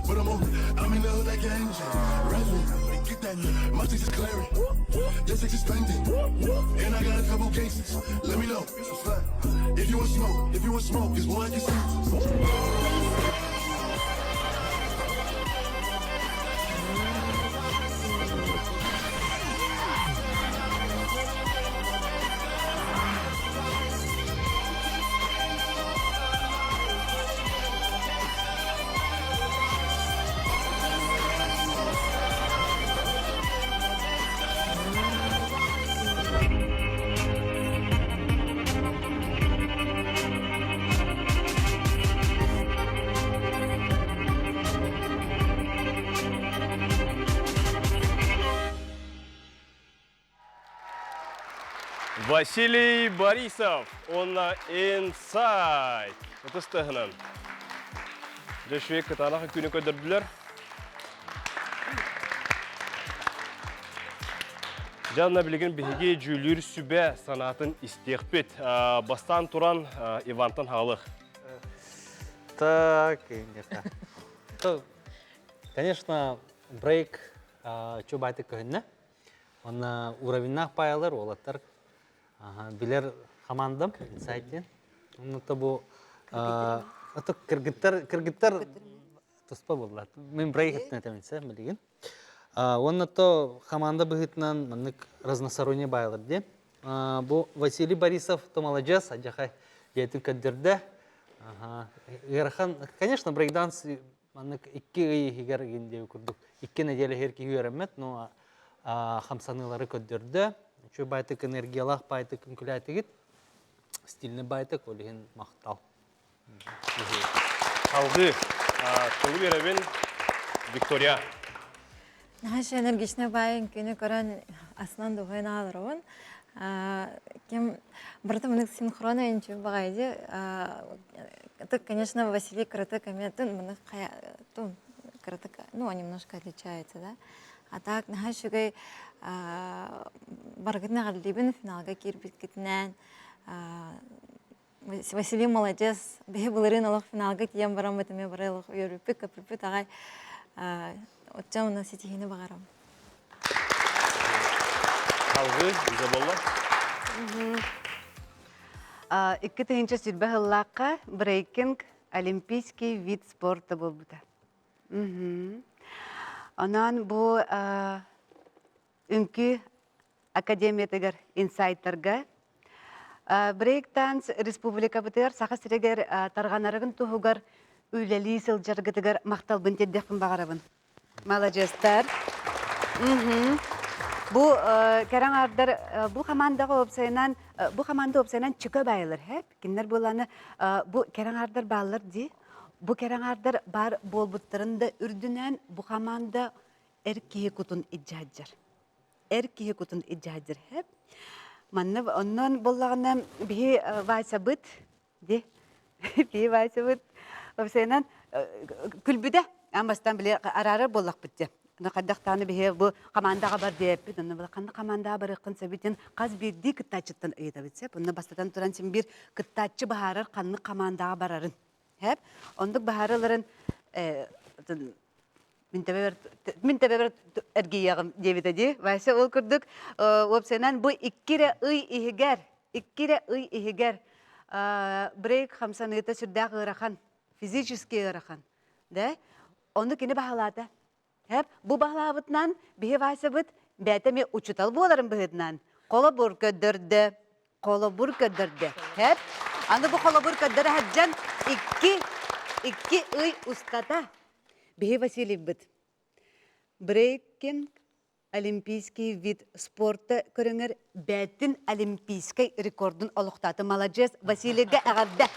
Z: But I'm in the hood like angel. Rapping, get that nigga. My six is clearing. Your six is spending. And I got a couple cases. Let me know. If you want smoke, it's one I can see.
B: Василий Борисов, онна Inside. Отыстығынан. Дөшвей кытанақ күні көдірділер. Жанна білген бігеге жүлір сүбе санатын истеқпет. Бастан туран Ивантан халық.
O: Так, конечно, брейк чубайты көхінне. Оны уровеннақ пайалар, олаттар билер командам, инсайттен. Оныта бұл кіргіттар тұспа болдылар. Мен брейк еттін әтеменсе, білеген. Оныта команда бұғытынан мұнық разносторонний байлар де. Бұл Василий Борисов, то молодец, аджақай етін көддірді. Конечно, брейкданс маннык 2 ай егер генде күрдүк. 2 неделе херки үйрәмәт, но хамсанылары көддөрдө. Чу байтык энергиялах байтык күнкүләтегит. Стильный байтык олеген мактал.
B: Алды. Тулы беребен Виктория.
E: Наш энергичный байын күнү көрөн аслан дугайын алырын. Кем братымның синхрона инчу багайды. Это, конечно, Василий Крытык, ну, немножко отличается, да? А так, на хашугай баргатна галибин финалга кирбит китнен. Василий молодец, бе булырын алох финалга киям барам бетеме барылох юрпик каприпит агай. Отча у нас ситихине багарам.
B: Алгы, Изабелла.
P: Икки тыгынча сүрбәһыллакка брейкинг олимпийский вид спорта болбута. Анан бу үнкү академиятыгар инсайттарга брейк данс республика бытыр саха сирегер тарганарыгын туһугар үйлели сылжаргытыгар мактал бынтеддехпин багарабын. Молодецтар. Бу караңардар бу командага опсайнан чыка байлар хеп. Киндер буланы бу караңардар баллар ди. Бу караңардар бар болбуттарында үрдүнен бу команда эркие кутун иджаджар. Эркие кутун иджаджар хеп. Манна оннон боллагына би вайсабыт ди. Би вайсабыт опсайнан күлбүдө амбастан биле арары боллак битти. Накаддактаны бие бу командаға бар деп, оны кандай командаға бар ыкын сәбитен каз бирди кыттачыттан ыйта битсе, буны бастатан туран сен бир кыттачы баһарар канны командаға барарын. Хеп, ондук баһараларын минтебер эргиягым дебит эди. Вайса ол күрдүк, опсенан бу иккире ый ихигер брейк хамсаныта сүрдәк ырахан, физически ырахан. Да? Онду кини баһалата. Hep bu bağlavıtnan bir vaysabıt betemi uçutal bolarım bıhıtnan. Kolabur ködürdü. Hep andı bu kolabur ködürü haccan iki ıy ustata. Bir Vasiliy bıt. Breaking olimpiyski vid sporta körünger betin olimpiyski rekordun oluqtatı. Malacez Vasiliyga ağırda.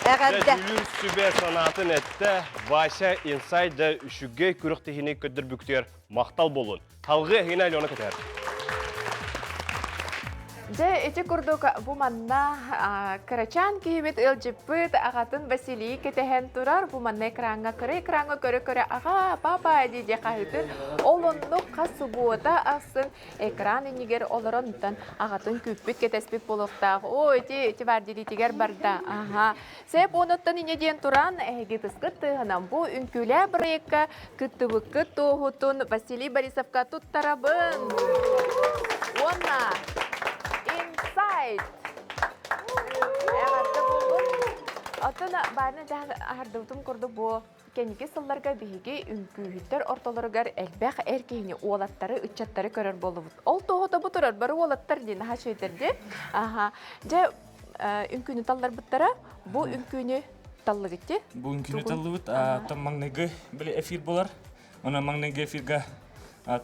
B: Жүлір сүбе санатын әтті, Вася инсайда үшіге күріқтігіне көдір бүктер мақтал болын. Қалғы ғина әліоны көтер.
C: Эти курдук бу манна карачан кибет ылжыппыт агатын Василий кетехен турар бу манна экранга көрө ага папа диде кайытын олонну касыбуота асын экран инигер олоронтан агатын күппүт кетеспик болуктак ой ти бар дидитигер барда ага сеп оноттан инеден туран гитыскыт тыгынан бу үнкүлэ брейкка кыттыбыккы тоохутун Василий Борисовка туттарабын онна Inside. Атына барны ардылтым көрді бұл кенеке сылларға бейге үнкүйіттер орталарығар әлбәқ әркейіне олаттары, үтчаттары көрір болу бұд. Ол тоғыта бұтырар, бары олаттар дейін хашы өтерде. Жа үнкүйіні таллар бұттара, бұл үнкүйіні таллы кетті?
G: Бұл үнкүйіні таллы бұд, там маңнығы білі эфир болар. Оны маңнығы эфирға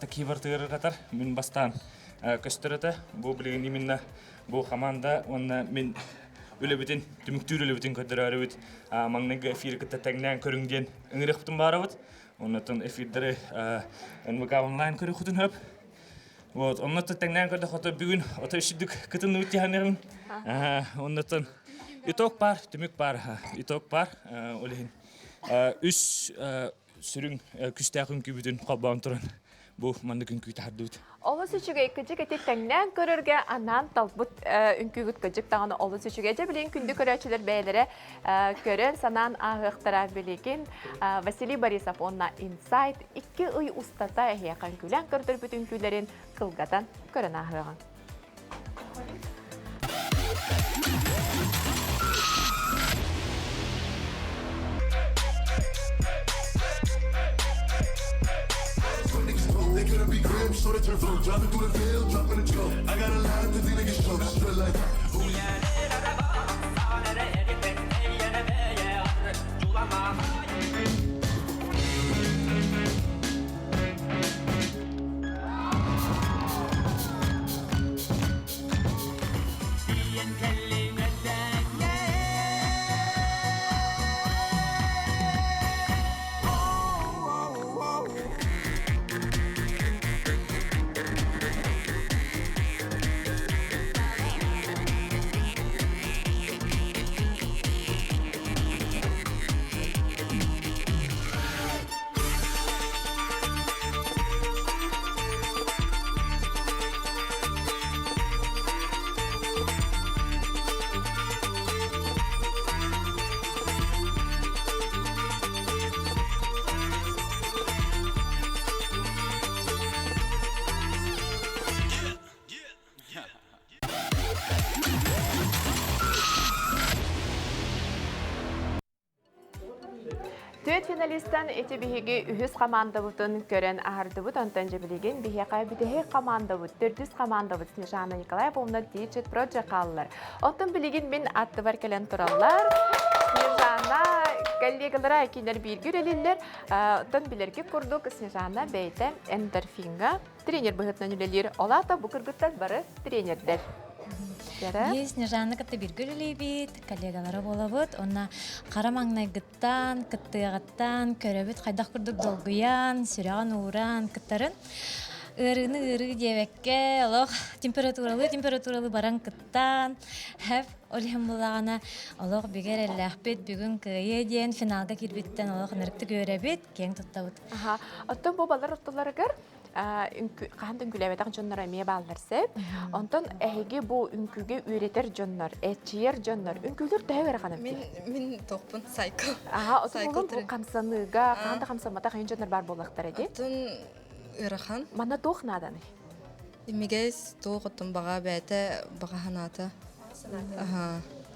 G: такие вартығыры қатар, мен бастан көстіріті. Бұл білген именно бұл команда, оны мен өлебітін, түміктүр өлебітін көдір әрі маңнығы эфир күтті тәңнен көріңден үңірек бұтын бары бұд. Оны тұн эфирдері НВК онлайн көрі құтын өп. Вот, оннотта теңнен көрдө хото бүгүн ото ишидик кытын үтүханерин. Оннотон иток бар, түмүк бар, иток бар. Олехин. Үс сүрүң күстәгүн күбүдүн калбан туран. Бу мандык күн күтәрдүт.
C: Олы сүчүгө кыжык эти теңнен көрөргө анан талбут үнкүгүт кыжык таганы олы сүчүгө же билин күндү көрөчүлөр бээлери көрөн санан агыктара билигин Василий Борисов онна инсайт 2 ый устата эхекан күлән көрдөр бүтүн күлөрүн кылгатан көрөн агыган.
Z: They couldn't be crib, so they turn flow. Driving through the field, dropping a joke. I got a line that these niggas choke. Straight like, who
C: Төт финалисттан эти биһиги үһүс командабытын көрөн ардыбыт онтон жебилеген биһиэкай бүтеһи командабыт, төрдүс командабыт Снежана Николаевна Digital Project аллар. Онтон билеген мен аттыбар келен тураллар. Снежана коллегалара кинер биргүр элиллер. Онтон билерге курдук Снежана бейте эндорфинга тренер быһытнан үлелер. Олата бу кыргыттар бары тренердер.
I: Ей Снежана кытты биргүр элебит, коллегалары болабыт. Онна карамаңнайгыттан, кыттыгаттан, көрөбүт кайдак курдук долгуян, сүрөгөн ууран кыттарын. Ыры дебекке, олох температуралы баран кыттан, хэп олхем булагана, олох бигер эллахбит, бүгүн кыйы ден финалга кирбиттен олох нырыкты көрөбүт, кең туттабыт.
C: Оттон бу балдар оттоларыгар каһантын күләбәтән җоннар әмие балларсы. Онтон әһиге бу үнкүгә үретер җоннар, әчиер җоннар. Үнкүләр тәгәр ханым.
J: Мин топын сайкл.
C: Отон бу камсаныга, каһанта камсамата хәйин җоннар бар булактар иде.
J: Отон ырахан.
C: Мана тохнадан.
J: Имигез тоғыттым баға бәті баға ханата.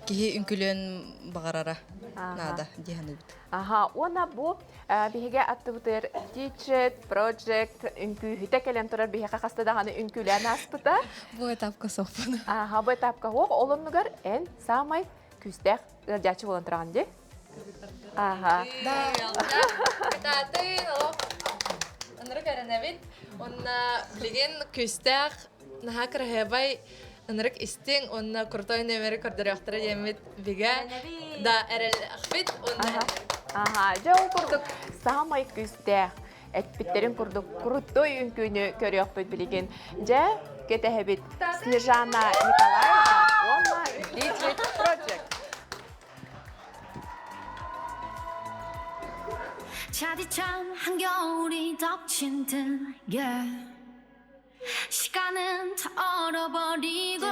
J: Кихи үнкүлен бағарара. Нада диханы бит.
C: Она бу биһиге аттыбытыр Digital Project үнкү хите келен турар биһиге хастадаганы үнкүлән аспыта.
J: Бу этапка сопын.
C: Бу этапка хок олоннугар эн самай күстәк радиачы болан турган ди. Да.
J: Кытатын о. Анры каранабит. Онна билген күстәк нахакыр хебай Анрык истин, онна крутой номер кордыряқтыры демет бига. Да, әрел ахбит, онна.
C: Жау курдук самай күстәк. Әтпиттерин курдук крутой үнкүнү көрөкпөт билеген. Жа кетехебит Снежана Николаевна, онна Digital Project.
K: 차디찬 한겨울이 덮친 듯 시간은 다 얼어버리고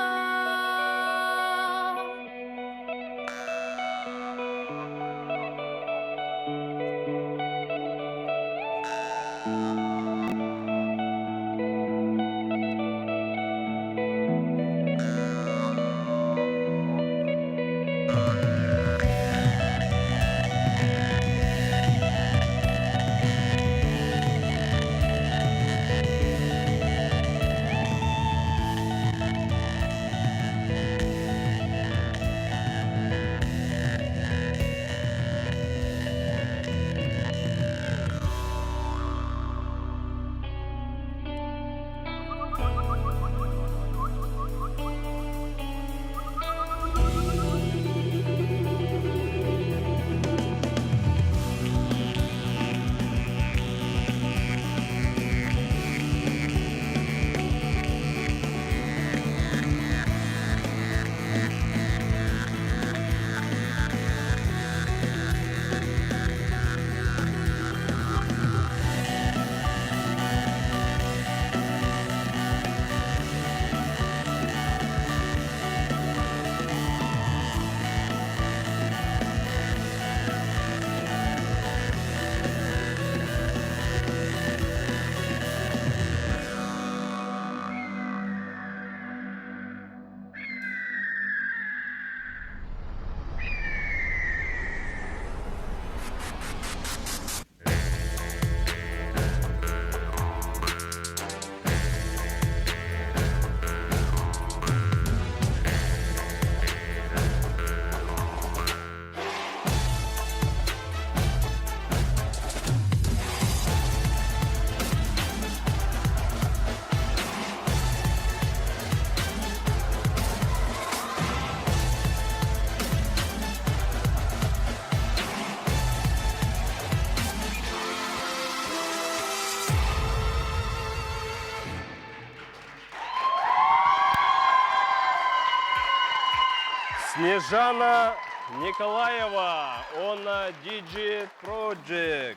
B: Снежана Николаева, она DJ Project.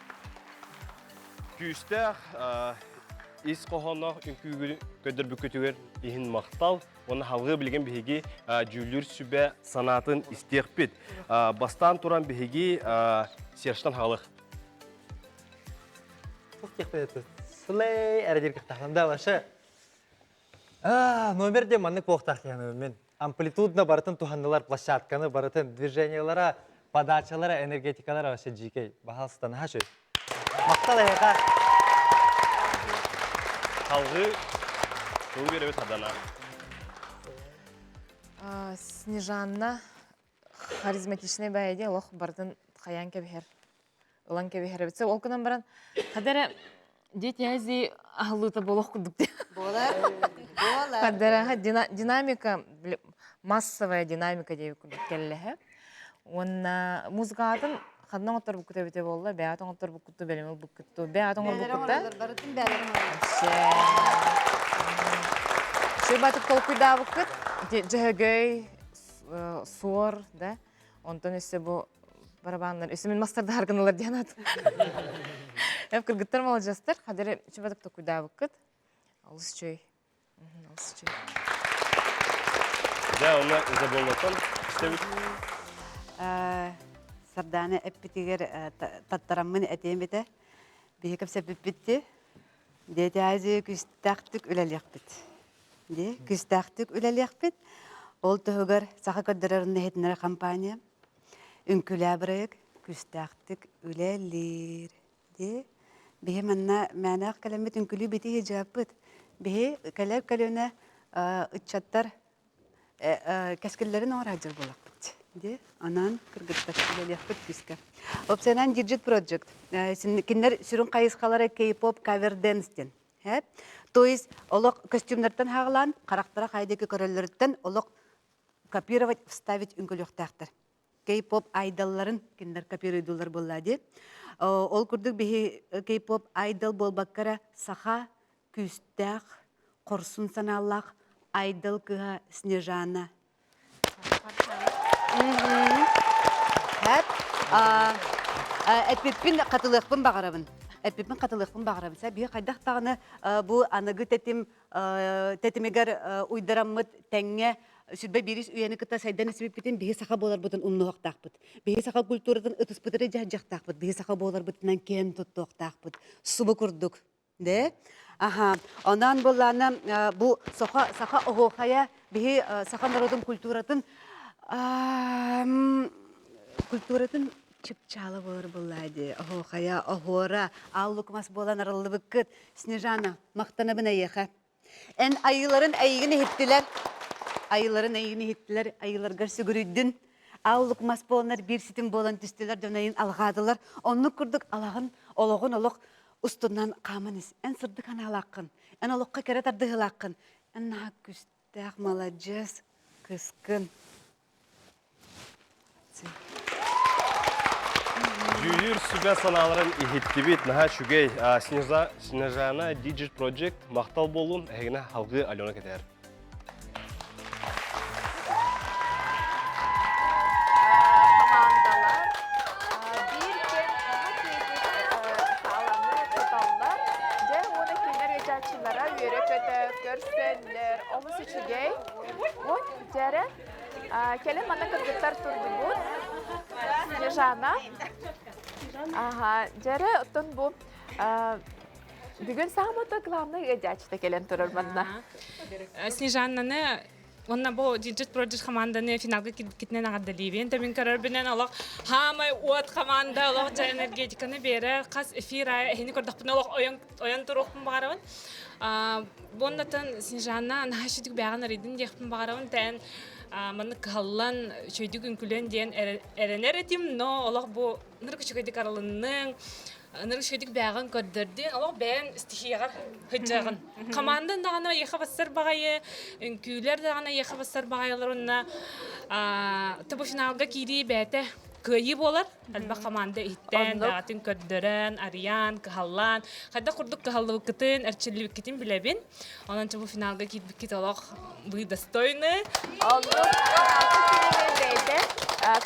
B: Күстәх ис қоғанақ үнкүйгі көдір бүкітігер ихін мақтал. Оны халғы білген бігі жүлір сүбе санатын істеқ бет. Бастан тұран бігі серштан халық.
V: Сылай әрдер кіқтақланда башы. Номерде манық боқтақ яны мен. Амплитудна барытын тухандылар площадканы барытын движениялара, подачалара, энергетикалара башы жикей. Бағалыстан хашы. Мақтал әйқа.
B: Халғы бұл беребет адана.
U: Снежанна харизматичный бәйде олық бардың қаян кәбігер. Олан кәбігер бітсе, ол күнан баран қадары дет язи ағылыта болық күдікте. Қадары динамика, массовая динамика дейі күдіккелі. Онна музыкатын қадынан отыр бүкіте біте болды, бәятын отыр бүкітті бәлемі бүкітті. Бәятын отыр бүкітті. Шөй батып тол күйда бүкіт, жығығай, суыр, да? Онтан өсі бұл барабанлар, өсі мен мастарды арғыналар дейін атым. Әп кіргіттер малы жастар, қадары шөй батып тол күйда бүкіт. Алыс чөй.
B: Да, оны үзі болматтан, істеміз.
P: Сарданы әппетігер таттарамын әтейін беті. Бейкіп сәпіп бітті. Деті әзі күстәқтік үләліяқ біт. Күстәқтік үләліяқ біт. Ол тұғығыр сақа көддірерінің әйтінері компания. Үнкілі бірайық күстәқтік үләлір. Бейі мәнақ кәлемет үнкілі біті хеджап біт. Бейі кәлеп кәлеуіне ұтчаттар кәскелерін оңыр болақ біт. Анан кыргыттар үләліяқ біт күскі. Опсайнан Digit Project. Киндер сүрін қайысқалары K-pop cover dance-тен. То есть, олық костюмдерден хағылан, қарақтара қайдекі көрелерден олық копировать, вставить үңгіліқтақтар. K-pop айдалларын киндер копируйдулар болады. Ол күрдік бейі K-pop айдал болбаққара саха, күстәқ, қорсын саналақ, айдал кыға Снежана. Әтпеппін қатылықпын бағарабын. Әтпеппін қатылықпын бағарабын. Бейі қайдақтағыны бұл анығы тәтімегер ұйдарамыд тәңе сүрбе беріс үйені кіта сайдан әсібеп бітін бейі сақа болар бұтын ұмнығықтақ бұд. Бейі сақа культуратын ұтыс бұтыры жақтақ бұд. Бейі сақа болар бұтынан кен тұттықтақ бұд. Субы күрдік. Онан боланы бұл сақа оғоқая бейі сақа народың культуратын чыпчалы болар болады. Оғоқая, оғора, аллықмас болан арылы бүккіт. Снежана, мақтаны бұна еқа. Ән айыларын әйгіні хеттілер. Айыларға сүгірүйдің. Аллықмас боланар бір сетім болан түстілер, дөңайын алғадылар. Оны күрдік алағын, олығын олық ұстынан қамыныз. Ән сырды қана алақын. Ән олыққа кәрет ардығылақын. Ән наға күстәқ маладжыз, күскін.
B: Жүлір сүбә саналарын ихеттебет наға шүгей Снежана Digit Project мақтал болуын әгіне халғы Алена кетер.
C: Командалар bir ken sağlamlı tutanlar ve onu kimler geçerçilere yürek ötep görsenler onu seçigey bu jere kelin mana kırgıtlar turdu bu Снежана jere otun bu bugün sağmada glавный geçerçte kelin turur bana
M: Снежананы Онна бо Digit Project команданы финалга китнен агадалибен. Тамин карар бинен алак хамай от команда алак жа энергетиканы бере кас эфира хени көрдөхпүн алак оян турукпун багарабын. Боннатан Снежана нахашидик баган ридин дехпун багарабын тен маны каллан чөйдүк үнкүлен диен эренер этим, но алак бу ныркычыгыдык аралынның Ныры шөйдік бәғын көрдірден, олық бәйін стихияғар хүджағын. Командан дағана еқа басар бағайы, үнкүйлер дағана еқа басар бағайылар онына тұбы финалға кейді бәйті кыйы болар. Алба команда иттен, дагатын көддөрөн, ариян, кыхаллан. Хайда курдук кыхаллы кытын, эрчилли китин билебин. Онан чабу финалга кит олох вы достойны.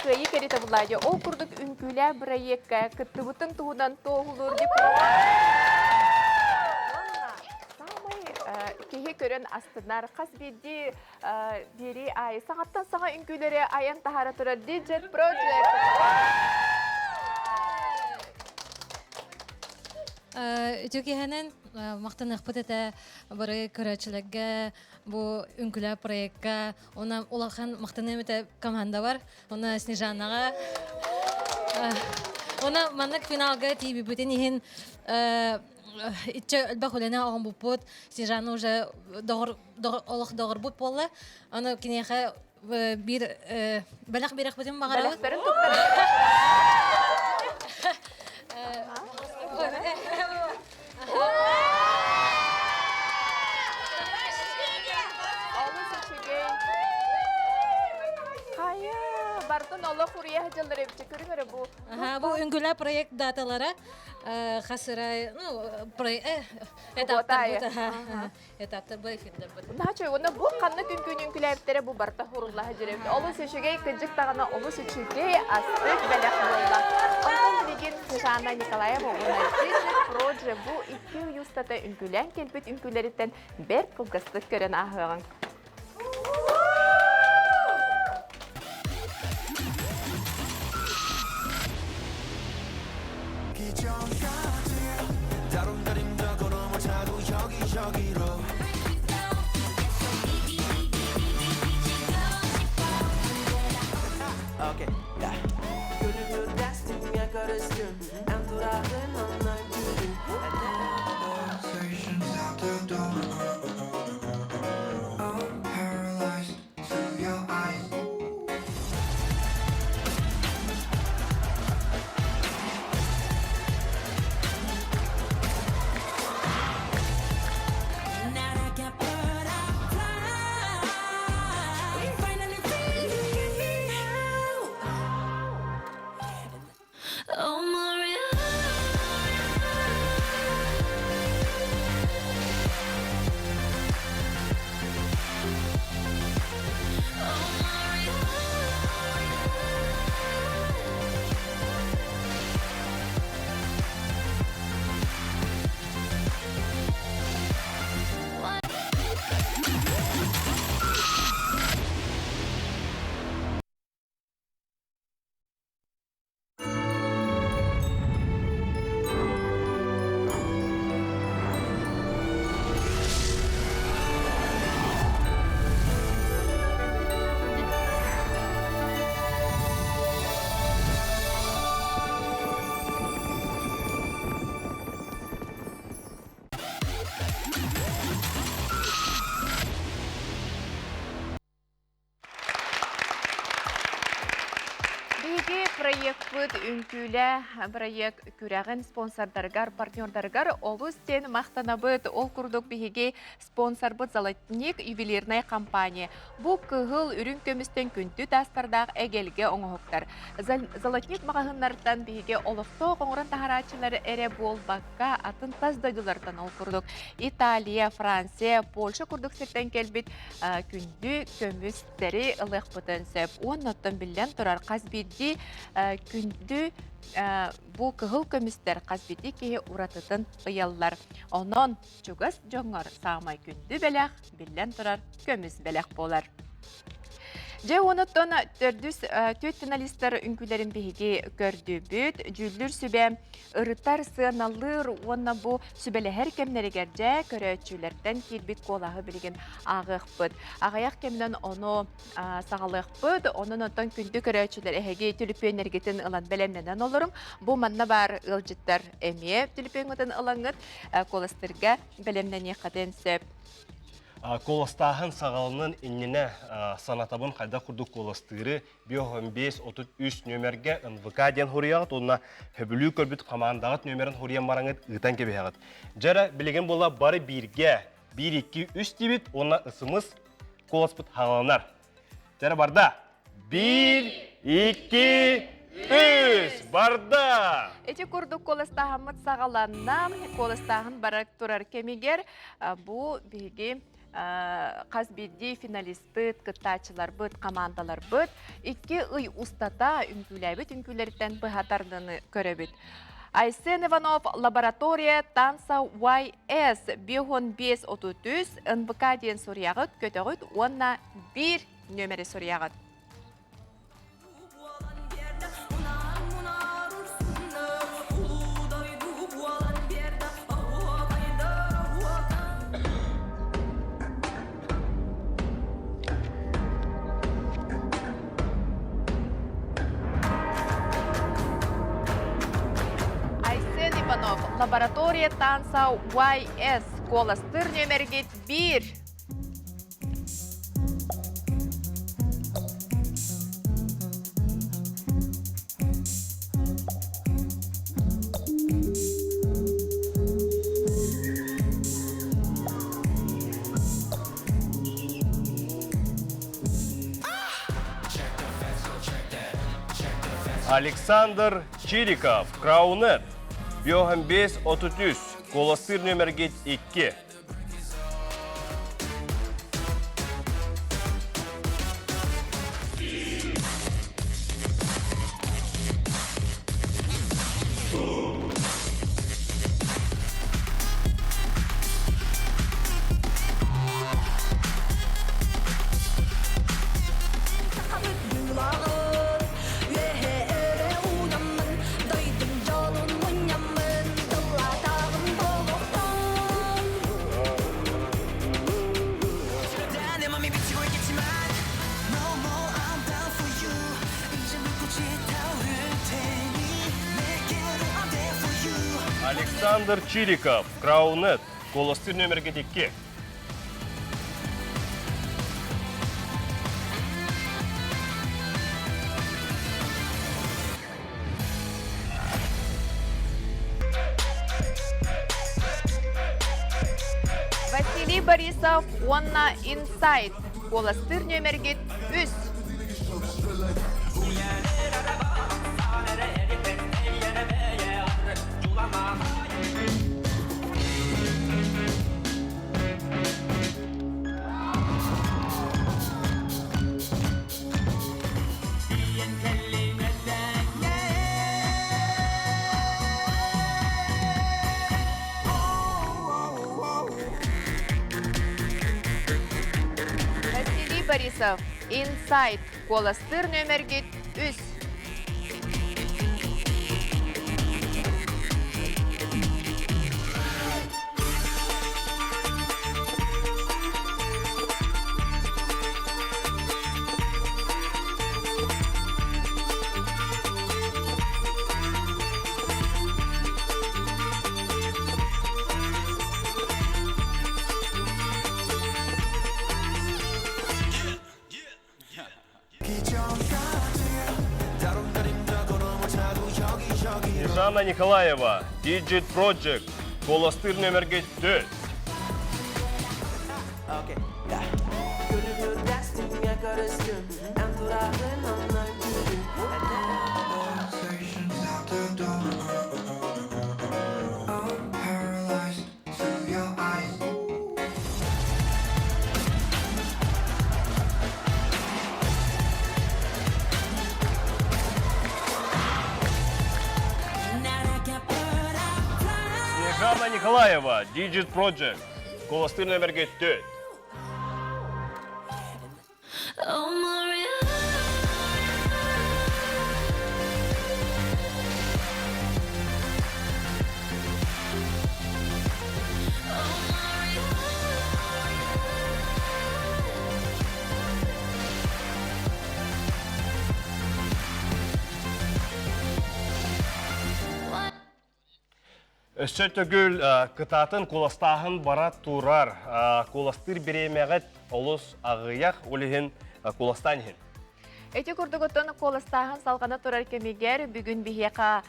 C: Кыйы керите булайы. Ол курдук үнкүлэ проектка кыттыбытын туһунан тоғулур деп. Кеһе көрөн астынар қас беди бери ай сағаттан саға үнкүлері аян тахара турар Digit Project.
I: Үтүкеһенен мактаныкпыт эте бары көрөчүлөргө бу үнкүлө проектка она улахан мактанем эте команда бар. Она Снежанага она маннык финалга тийби бүтүн ихин итче бахулена огон бупут Снежана уже олох догор бут болла. Аны кинеха бир балах бирах бүтүн багара.
C: Балахтарын Бартын Allah kurya hacıları yapacak görüyor bu.
I: Bu üngüler proyekt datalara hasıra etapta bu efirler bu.
C: Daha çok ona bu kanlı gün küleptere bu barta hurullah hacıları. Allah seçeceği kıcık tağına Allah seçeceği astık belak yolla. Ondan bilgin Снежана Николаева Digit Project bu 200 tata üngülen kelbet üngülerinden bir kılgıslık gören ahığın.
L: Okay, yeah. Gönül destin yakarıştın, en durağın onlar gülün. Conversations out the door. I'm paralyzed to your eyes.
K: Oh Maria.
C: Проект бұд үнкілі проект күрәғін спонсордаргар, партнердаргар олыс сен мақтана бұд ол күрдік бігеге спонсор бұд Золотник ювелирная компания. Бұл күғыл үрін көмістен күнті тастардағы әгелге оңығықтар. Золотник мағағынлардан бігеге олықты қоңырын тахарачылары әрі бол баққа атын таздайдылардан ол күрдік. Италия, Франция, Польша күрдік сектен келбет күнді көмістері ылық бұтын сөп. Оннаттан білден тұрар қазбеді күнді бұл күғыл көмістер қазбеті кейі ұратытын ұяллар. Онын жүгіс жоңғар сағымай күнді бәләқ, білден тұрар көміс бәләқ болар. Же оныттан төт финалистар үнкілерін бейге көрді бүт, жүлдір сүбе ұрыттар сығаналыр, онна бұл сүбелі әр кемнерігер же көрәтшілерден келбет қолағы білген ағық бұд. Ағаяқ кемнен оны сағалық бұд, оның оттан күнді көрәтшілер әге түліпен әргетін ұлан бәлемненен олырың. Бұл манна бар ұлжыттар әме түліпен ұтын ұлаңыд, қолыстырға бәлемнен еқаден сөп.
B: Колостағын сағалының иннене санатабын қайда құрды колостыры 5-15-33 нөмерге НВК ден хұрияғыт, онына хөбілі көрбіт қамандағыт нөмерін хұриян бараңыт ұйтан кебеғыт. Жәрі білеген бола бары 1-ге 1-2-3 дебіт, онына ысымыз колоспыт хағаланар. Жәрі барда 1-2-3 Үс, барда!
C: Эти курдук колыстахамыт сағаланнам, колыстахын барак турар кемигер, бу биги қаз бидди финалистбыт, кыттачылар быт, командалар быт, 2 ый устата үнкүлерден быхатардыны көрөбүт. Айсен Иванов, лаборатория танса YS 1533 НБК ден сурияғыт көтөгүт, онна 1 нөмері сурияғыт. Лаборатория танца YS коластыр нөмергет 1.
B: Александр Чириков, Краунет. 1533, колостыр нөмерге 2. Александр Чириков, Краунет, колостыр нөмерге 2.
C: Василий Борисов, онна Инсайд, колостыр нөмерге 3. Борисов, Инсайд, колостыр нөмерге 3.
B: Жанна Николаева, Digit Project, колостыр нөмерге 4. Жанна Николаева, Digit Project, колостыр нөмерге 4. Өссөттөгүл кытатын колостағын бара турар. Колостыр беремегет олыс ағыяқ олығын колостанығын.
C: Эти курдуготтон колостағын салғана турар кемегер бүгін бігеқа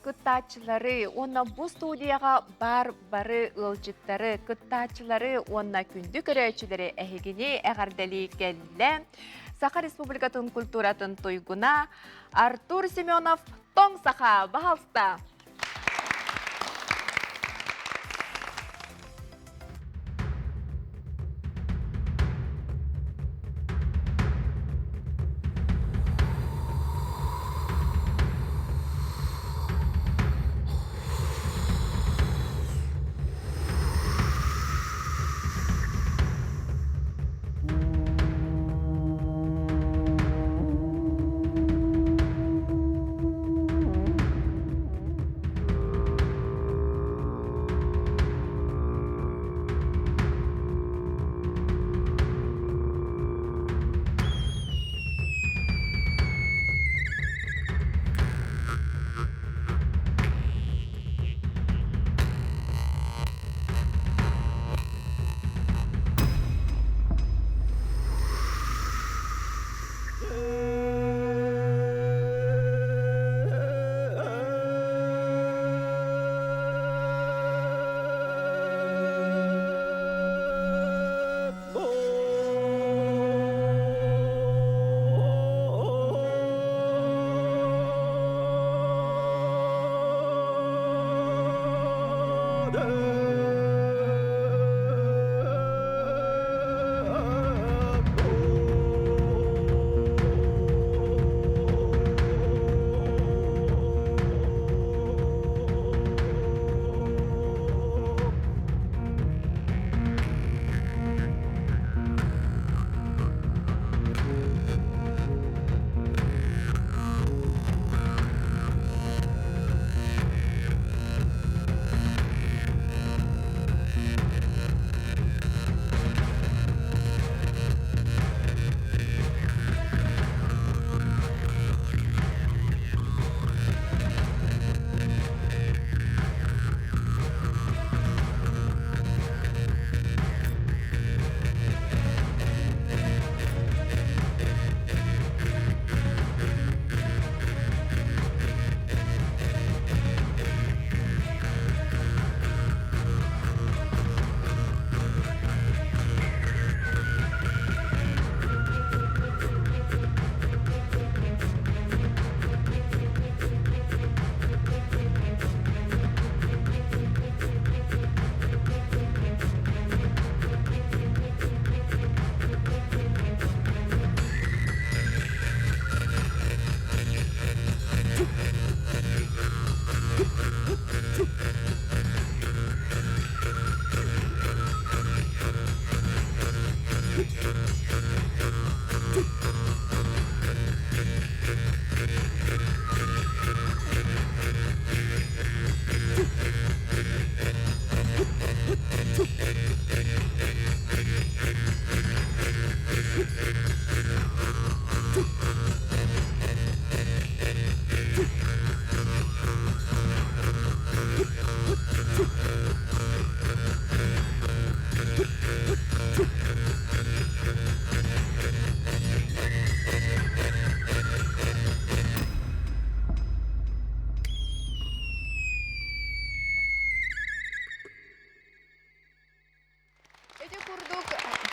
C: кыттачылары, онна бұл студияға бары ылжыттары, кыттачылары, онна күнді көрәчілері әхегіне әғардалі келі. Саха Республикатын культуратын туйгуна Артур Семенов тоң саха бахалста.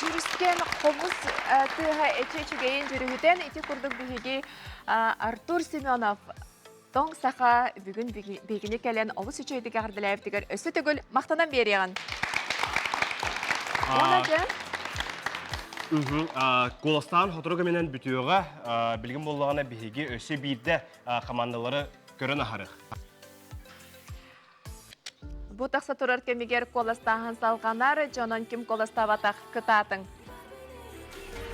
C: Жүріскен қомыз тыға әчечігейін жүрігіден еті күрдік бігі Артур Семенов тоң сақа бүгін бегіне кәлен олыс үшейдігі ғардылайыптығыр өсі түгіл мақтанан береғін. Оны жа?
B: Колостан хотырығы менен бүтіуға білгін болуғана бігі өсі бейді командалары көрін ағарық.
C: Бұ тақса тұрар кемегер коластағын салғанар, жонын кім коластаватақ кытатын.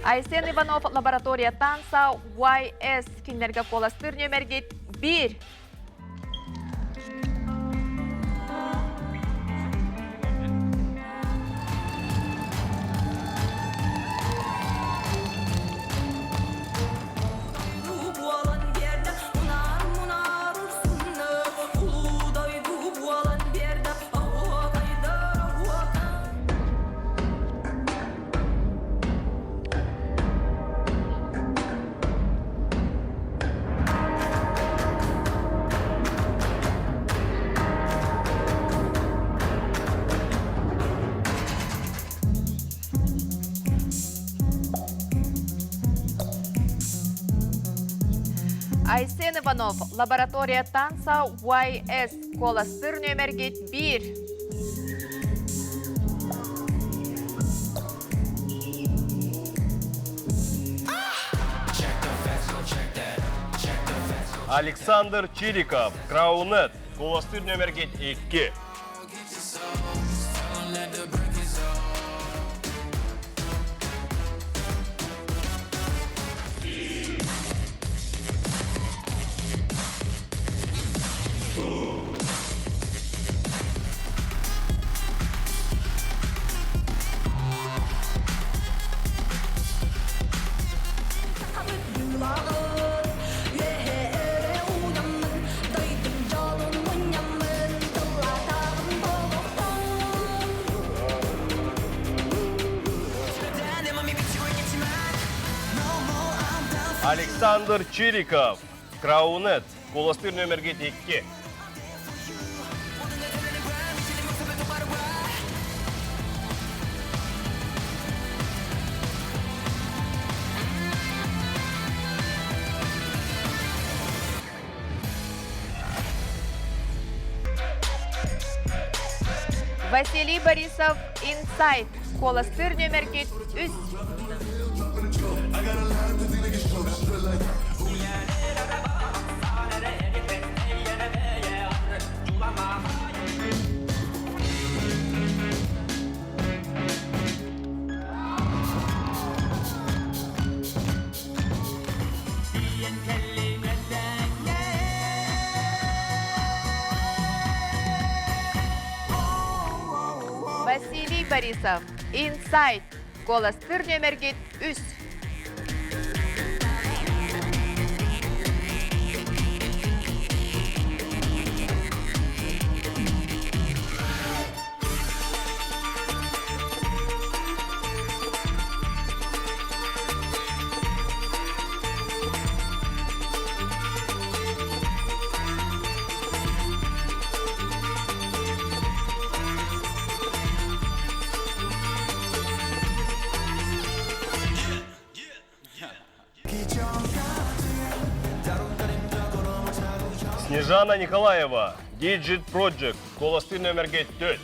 C: Айсен Иванов лаборатория танса YS кинлерге коластыр нөмергет 1. Айсен Иванов, лаборатория танца YS, коластыр нөмерге 1.
B: Александр Чириков, Краунет, колостыр нөмерге 2. Александр Чириков, Краунет, колостыр нөмерге 2.
C: Василий Борисов, Инсайд, коластыр нөмерге 3. Василий Борисов, Инсайд, коластыр нөмерге 3.
B: Снежана Николаева, Digit Project, колостыр нөмерге 4.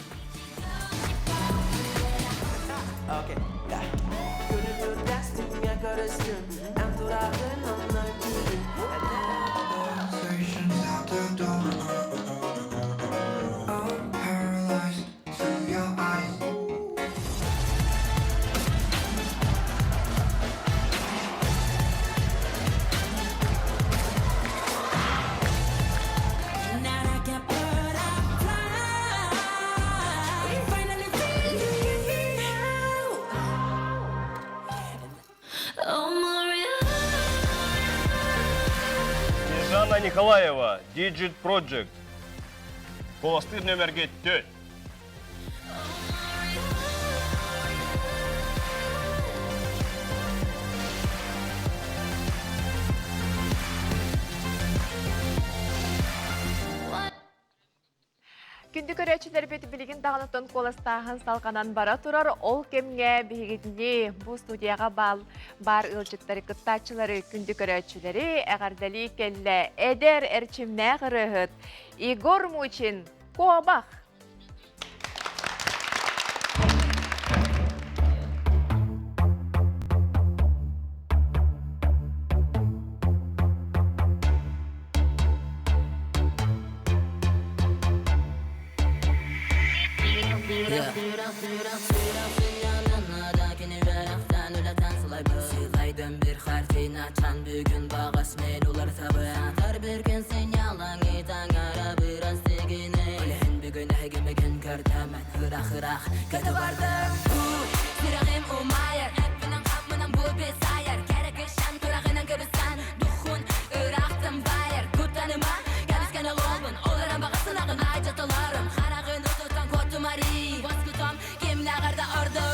B: Снежана Николаева, Digit Project, колостыр нөмерге 4.
C: Күнді көрәтшілер беті білген дағынытын қоластағын салғанан бара тұрар, ол кемге бейгетіне бұл студияға бар үлчеттері күттачылары күнді көрәтшілері әғардалі келі әдер әрчімне ғырығыт. Игор Мучин, Коабақ.
K: Сыйлайдым бір қартин атан бүгін бағас мен олар табы Атар бірген сенялан етан ара бір астығыны Олен бүгін әгімігін көрдімін Хырақ көті бардым Сирағым умайыр Әппінің қамының бұл бес айыр Кәрігішан тұрағынан көбістан Дұхын ұрақтым байыр Күттаныма кәбіскен олбын Оларан бағасын ағын айжатыларым Қарағын ұтытан көті мари Бас күтам кемін ағарда орды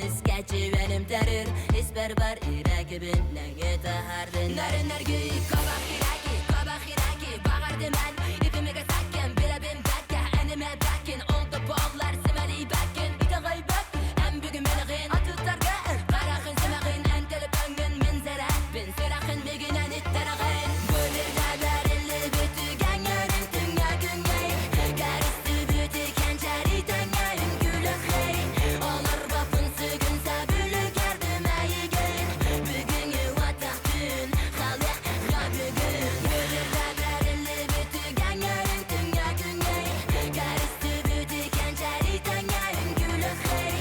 K: Miskeci benim terir İsper var iraki binlenge tahardın Narın ergi kabak iraki Bağır demen İpimi kesakken Bilebim bekke Enime bekin Oldu bollar Simeli bekin İte gaybek En bügü melgin Atıtlarga Karakın simegin Enteli pöngün Min zerek Bin sürakın Miginen itteragin Gülür dadarili Bütü gengerin Dünya güngey Garistü bütü Kençeri döngeyim Gülük hey Olur bapın Sügün sabülü Kerdim eyigen Bugün yuvatak dün Halyak rabügün Gülür dadarili Bütü gengerin Dünya güngey Garistü bütü Kençeri döngeyim Gülük hey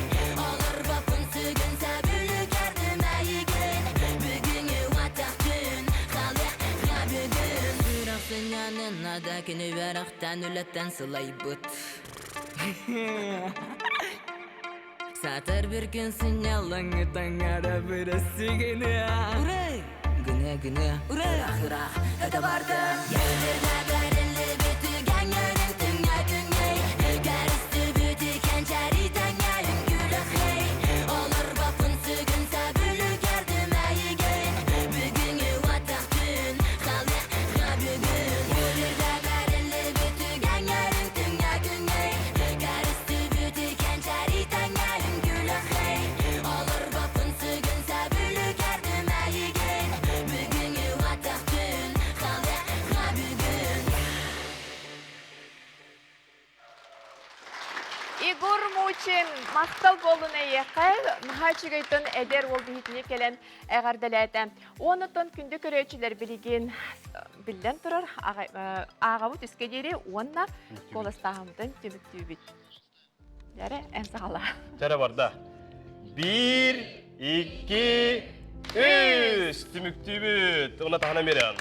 K: Olur bapın Sügün sabülü Kerdim eyigen Bugün yuvatak dün Halyak rabügün Süraksın yanına Dakini veraktan Ületten sılayıbıt Satır bir gün sinyalını tangara birisi gene Uray! Güne Hırak Hede vardım Gönül dadarili Bütü gengerin Dünya güngey Garistü bütü Kençeri döngeyim Gülük hey Olur bapın Sügün sabülü Kerdim eyigen Bugün yuvatak dün Halyak rabügün Gönül dadarili Bütü gengerin Dünya güngey Garistü bütü Kençeri döngeyim Gülük hey Olur bapın Sügün sabülü Kerdim eyigen Bugün yuvatak dün Halyak rabügün
C: Igor Muçin мақтал болын әйеқі, мұхачығайтын әдер ол бейітіне келен әғардаләді. Онытын күнді көречілер білген білден тұрар ағауы түске дере, онына қолыстағымдың түмік-түбіт. Дәрі, ән сағала.
B: Тәрі барда. 1, 2, 3. Түмік-түбіт. Оны тағына мерен.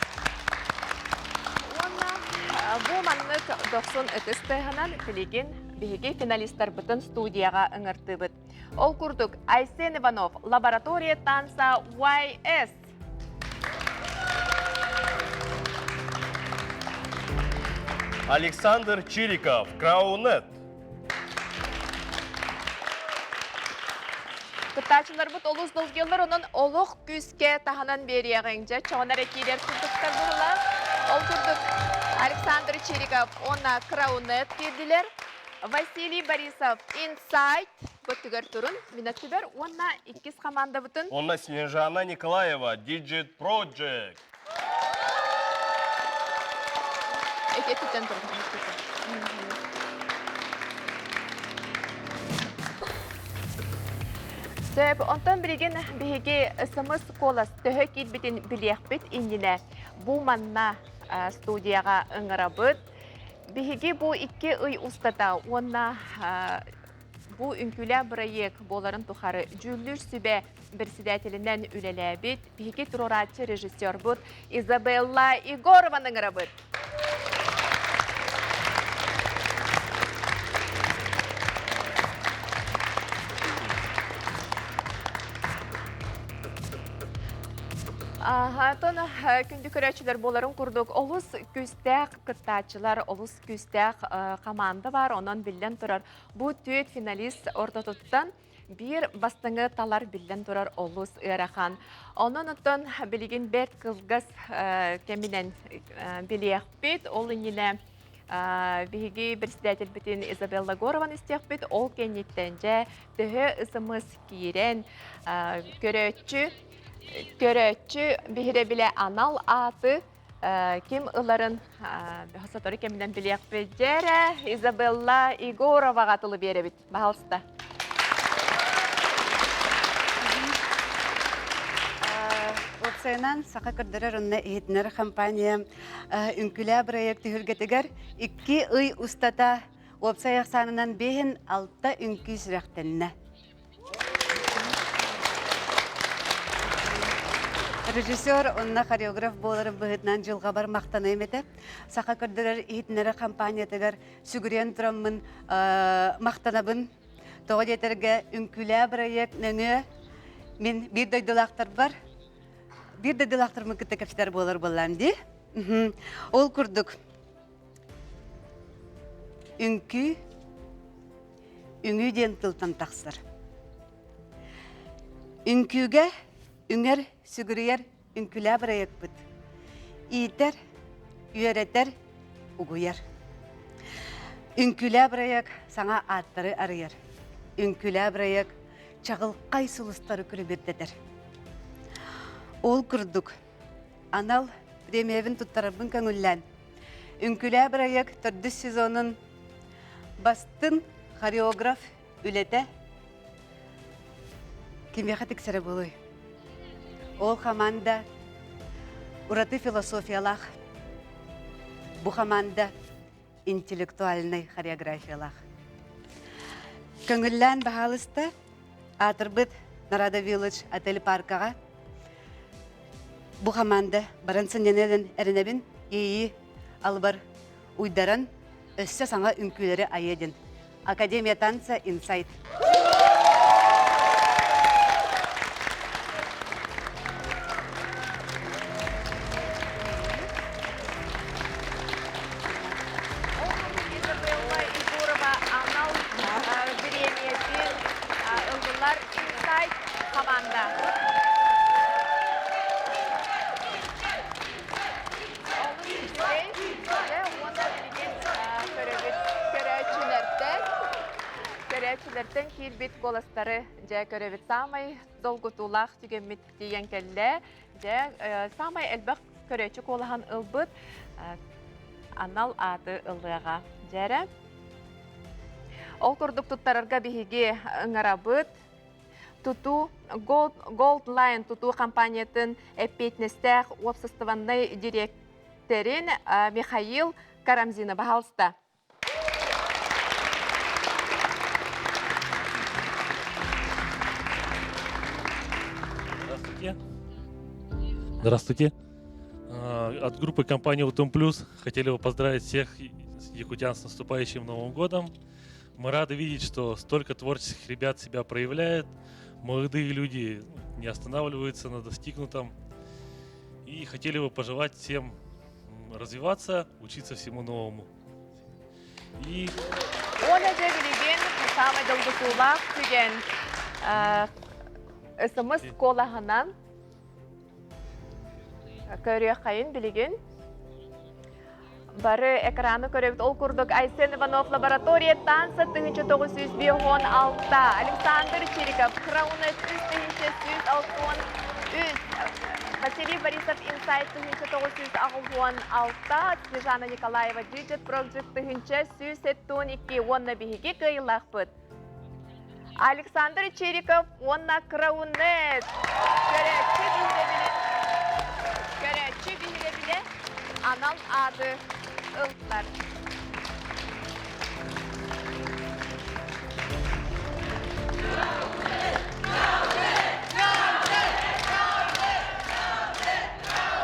C: Бұл маннық 90 үтістіғынан білеген бігі финалистар бұтын студияға ұңырты бұд. Ол күрдік Айсен Иванов, лаборатория танса YS.
B: Александр Чириков, Краунет.
C: Күттачылар бұт олыз долгелер оның олық күске тағынан берияғыңжа чоғынар әкейлер күндіктер бұғыла. Ол күрдік Александр Чириков, ona Краунет керділер. Василий Борисов, Инсайт, бұттығыр тұрын, минат күбер, ona иккіз команда бұтын.
B: Ona Снежана Николаева, Digit Project.
C: Әкеттен тұрын. Сөп, онтан білген бігі ысымыз қолас төхі келбетін білек біт индіне бұл манна студияға ұңыра бұд. Бігі бұл икі ұй ұстата, онна бұл үнкілі бірайек боларын тұқары жүлдір сүбе бір сідәтелінен үлелі біт. Бігі тұруратшы режиссер бұд Изабелла Игорованың ұңыра бұд. Тон күнді көрәчілер боларын күрдік. Олыс күстәк кыттачылар, олыс күстәк команда бар, онан білден тұрар. Бұл түйет финалист ортатыттан бір бастыңы талар білден тұрар олыс ұярақан. Онан ұттан білген бәт қылғыз кәмінен білеқ бет, ол үніне бігі бір сідәтел бітін Изабелла Горован істеқ бет, ол кәнеттенже түхі ысымыз кейрен көрәтчі бігіре біле анал аты кем ұларын бәхасаторы кемден білеқ бәдері Изабелла Игорова ғатылы бере біт. Бағалысты.
P: Опсайнан сақа кірдірер ұнна ехетінер компания үнкілі проекті хүргетігер 2 ұй ұстата опсай ақсанынан бейін 6 үнкі сүрәқтеніне. Режиссер, онна хореограф болары бұғытнан жылға бар мақтаны еметі. Сақа көрдірер ехетінері компаниятығар сүгірен тұрамын мақтанабын. Тоғы детерге үнкілі проект нөңі мен бір дойдылақтар бар. Bir de dilaktarımı kıtta kapsitler bolar bolam di. Ol kurduk. Ünkü, üngü den tıltan taksır. Үңкүүге үңер сүгүрүер үңкүлэ бырайыкпыт. Иитер, үйөретер, угуяр. Үңкүлэ бырайык саңа аттары арыяр. Үңкүлэ бырайык чағылқай сулыстары күрібірдетер. Ол күрдік. Анал премиевін тұттарабын көңіллән. Үңкүлэ бырайык төрдүс сезонын бастын хореограф үлете кимеха тексере болуй. Ол команда ураты философиялах, бу команда интеллектуальный хореографиялах. Көңіллән бағалысты атырбыт Нарада Village отель паркаға бу команда барансын денеден әрінебін ейі албар уйдаран өссө саңа үңкүлері айеден. Академия танца Инсайт.
C: Көрәчілерден кейлбет голастары жа көрәбет самай долгутулақ түйгенмет дейен кәлі жа самай әлбәқ көрәчі қолаған ұлбыт анал аты ұлыға жәрі. Ол күрдік тұттарырға бігеге ұңарабыт тұту Gold Line тұту компаниятын әппетнестәқ опсыстыванной директорин Михаил Карамзина бағалысты.
N: Здравствуйте. От группы компании «Утум Плюс» хотели бы поздравить всех якутян с наступающим Новым годом. Мы рады видеть, что столько творческих ребят себя проявляют. Молодые люди не останавливаются на достигнутом. И хотели бы пожелать всем развиваться, учиться всему новому. И...
C: Көрі қайын білеген. Бары экраны көребіт ол күрдік Айсен Иванов лаборатория танцы 1906. Александр Чириков, Крауны 1906. Василий Борисов Инсайт 1906. Снежана Николаева Диджет Project 1912. Онна бігеге кайылақ бұд. Александр Чириков, онна Крауны. Көрәтші бігілі анал ады ұлттар.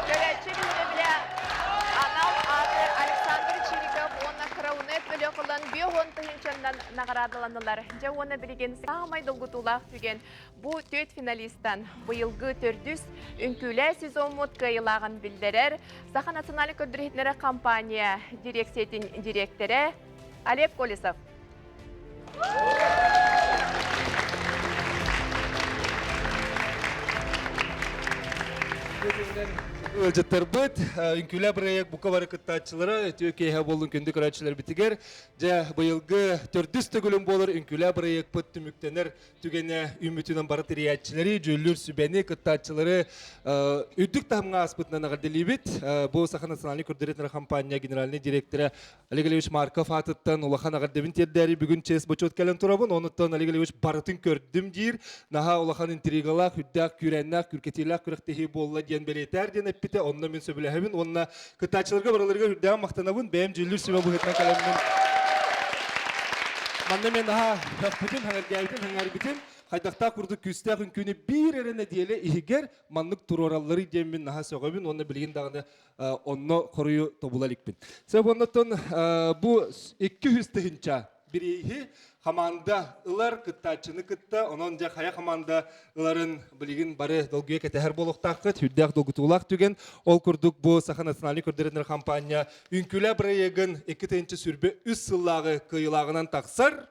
C: Көрәтші бігілі анал ады Александр Чириков, онна Краунет бөлі қылын бүйоғын тұхыншандан нағарадыланылар. Жа оны білген сағамай долгутулақ түген. Бұ төт финалистан бұйылғы төрдүс үңкүлі сезон мұт қайылағын білдерер. Саха национальный көрдірхетлері компания дирекциятын директоры Олег Колесов.
Q: Өлжеттер бұд, үңкілі бірайық бұқа бары күттатшылары, өтеуке болын күнді көрәтшілер бітігер. Жа бұйылғы төрдісті күлім болыр үңкілі бірайық бұд түміктенер түгені үмітінің бары тіриятшілері, жөллер сүбәні күттатшылары үддік тағымға аспытынан ағырдылы бет. Бұл Саха национальный көрдіретнер компания генеральный директоры Олег Ильич Марков атыттан Улахан ағырдыбын тердәрі бүгін чес бұчот кәлін тұрабын. Оныттан Олег Ильич барытын көрдім дейір. Наға Улахан интригалақ, үддәк, күрәннақ, күркетелақ, күрәқтехи болла ден бәлетер ден әппіте. Онна мен сөбіләхімін, онна күттатшыларға бараларға үрдәң мақтанабын, бәйім жүлір сөбі бұғытна кәлемін. Манна мен аға өппітін, хаңаргәйтін, хаңарбітін, қайдақта күрді күстәқ үңкүні бір әріне дейлі егер маннық тұроралары демін аға сөғабын, онна білген дағыны онна қорыю тобулалікпін. Сөп оннаттан бұл 200 тығынша бірейхі команда ылар кыттачыны кытта, онон жа хая команда ыларын билигин бары долгуя кетер болохтакыт, хүддәк долгутулак түген, ол курдук бу Саха национальный көрдөрөнөр компания үңкүлө бирегин 2-нче сүрбе 3 сыллагы кыйлагынан таксыр.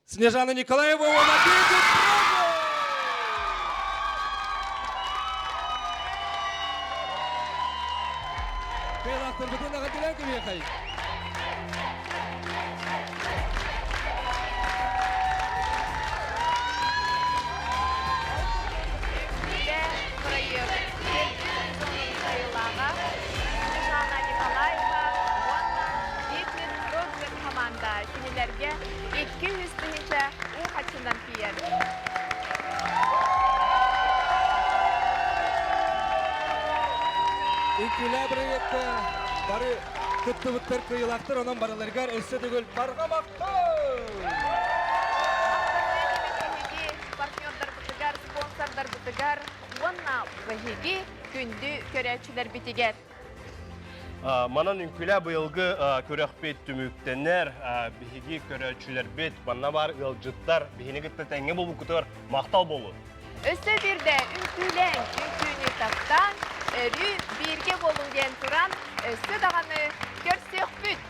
Q: Снежана Николаева, Baraktır bütün akadilen gibi yakayım.
C: Ve burayı bir sayılağa Nişana Nikolayeva, ondan Diklit Rodger komanda kinilerge 200 tühünce u haçından piyer.
Q: Ünküler projekte barı kıttı bıttır kıyılaktır onun barılargar esse tügül bargamaktır.
C: Партнердар бутыгар, спонсордар бутыгар, онна вахиги күндү көрәчүләр битигер.
B: Манан үңкүлә быйылгы көрәхпет түмүктенер, биһиги көрәчүләр бит, банна бар ылжыттар, биһине гытта тәңге болу күтөр мактал болу.
C: Өсө бирде үңкүләң, үңкүнү таптан, өрү бирге болун ден туран, өсө даганы көрсөк бүт.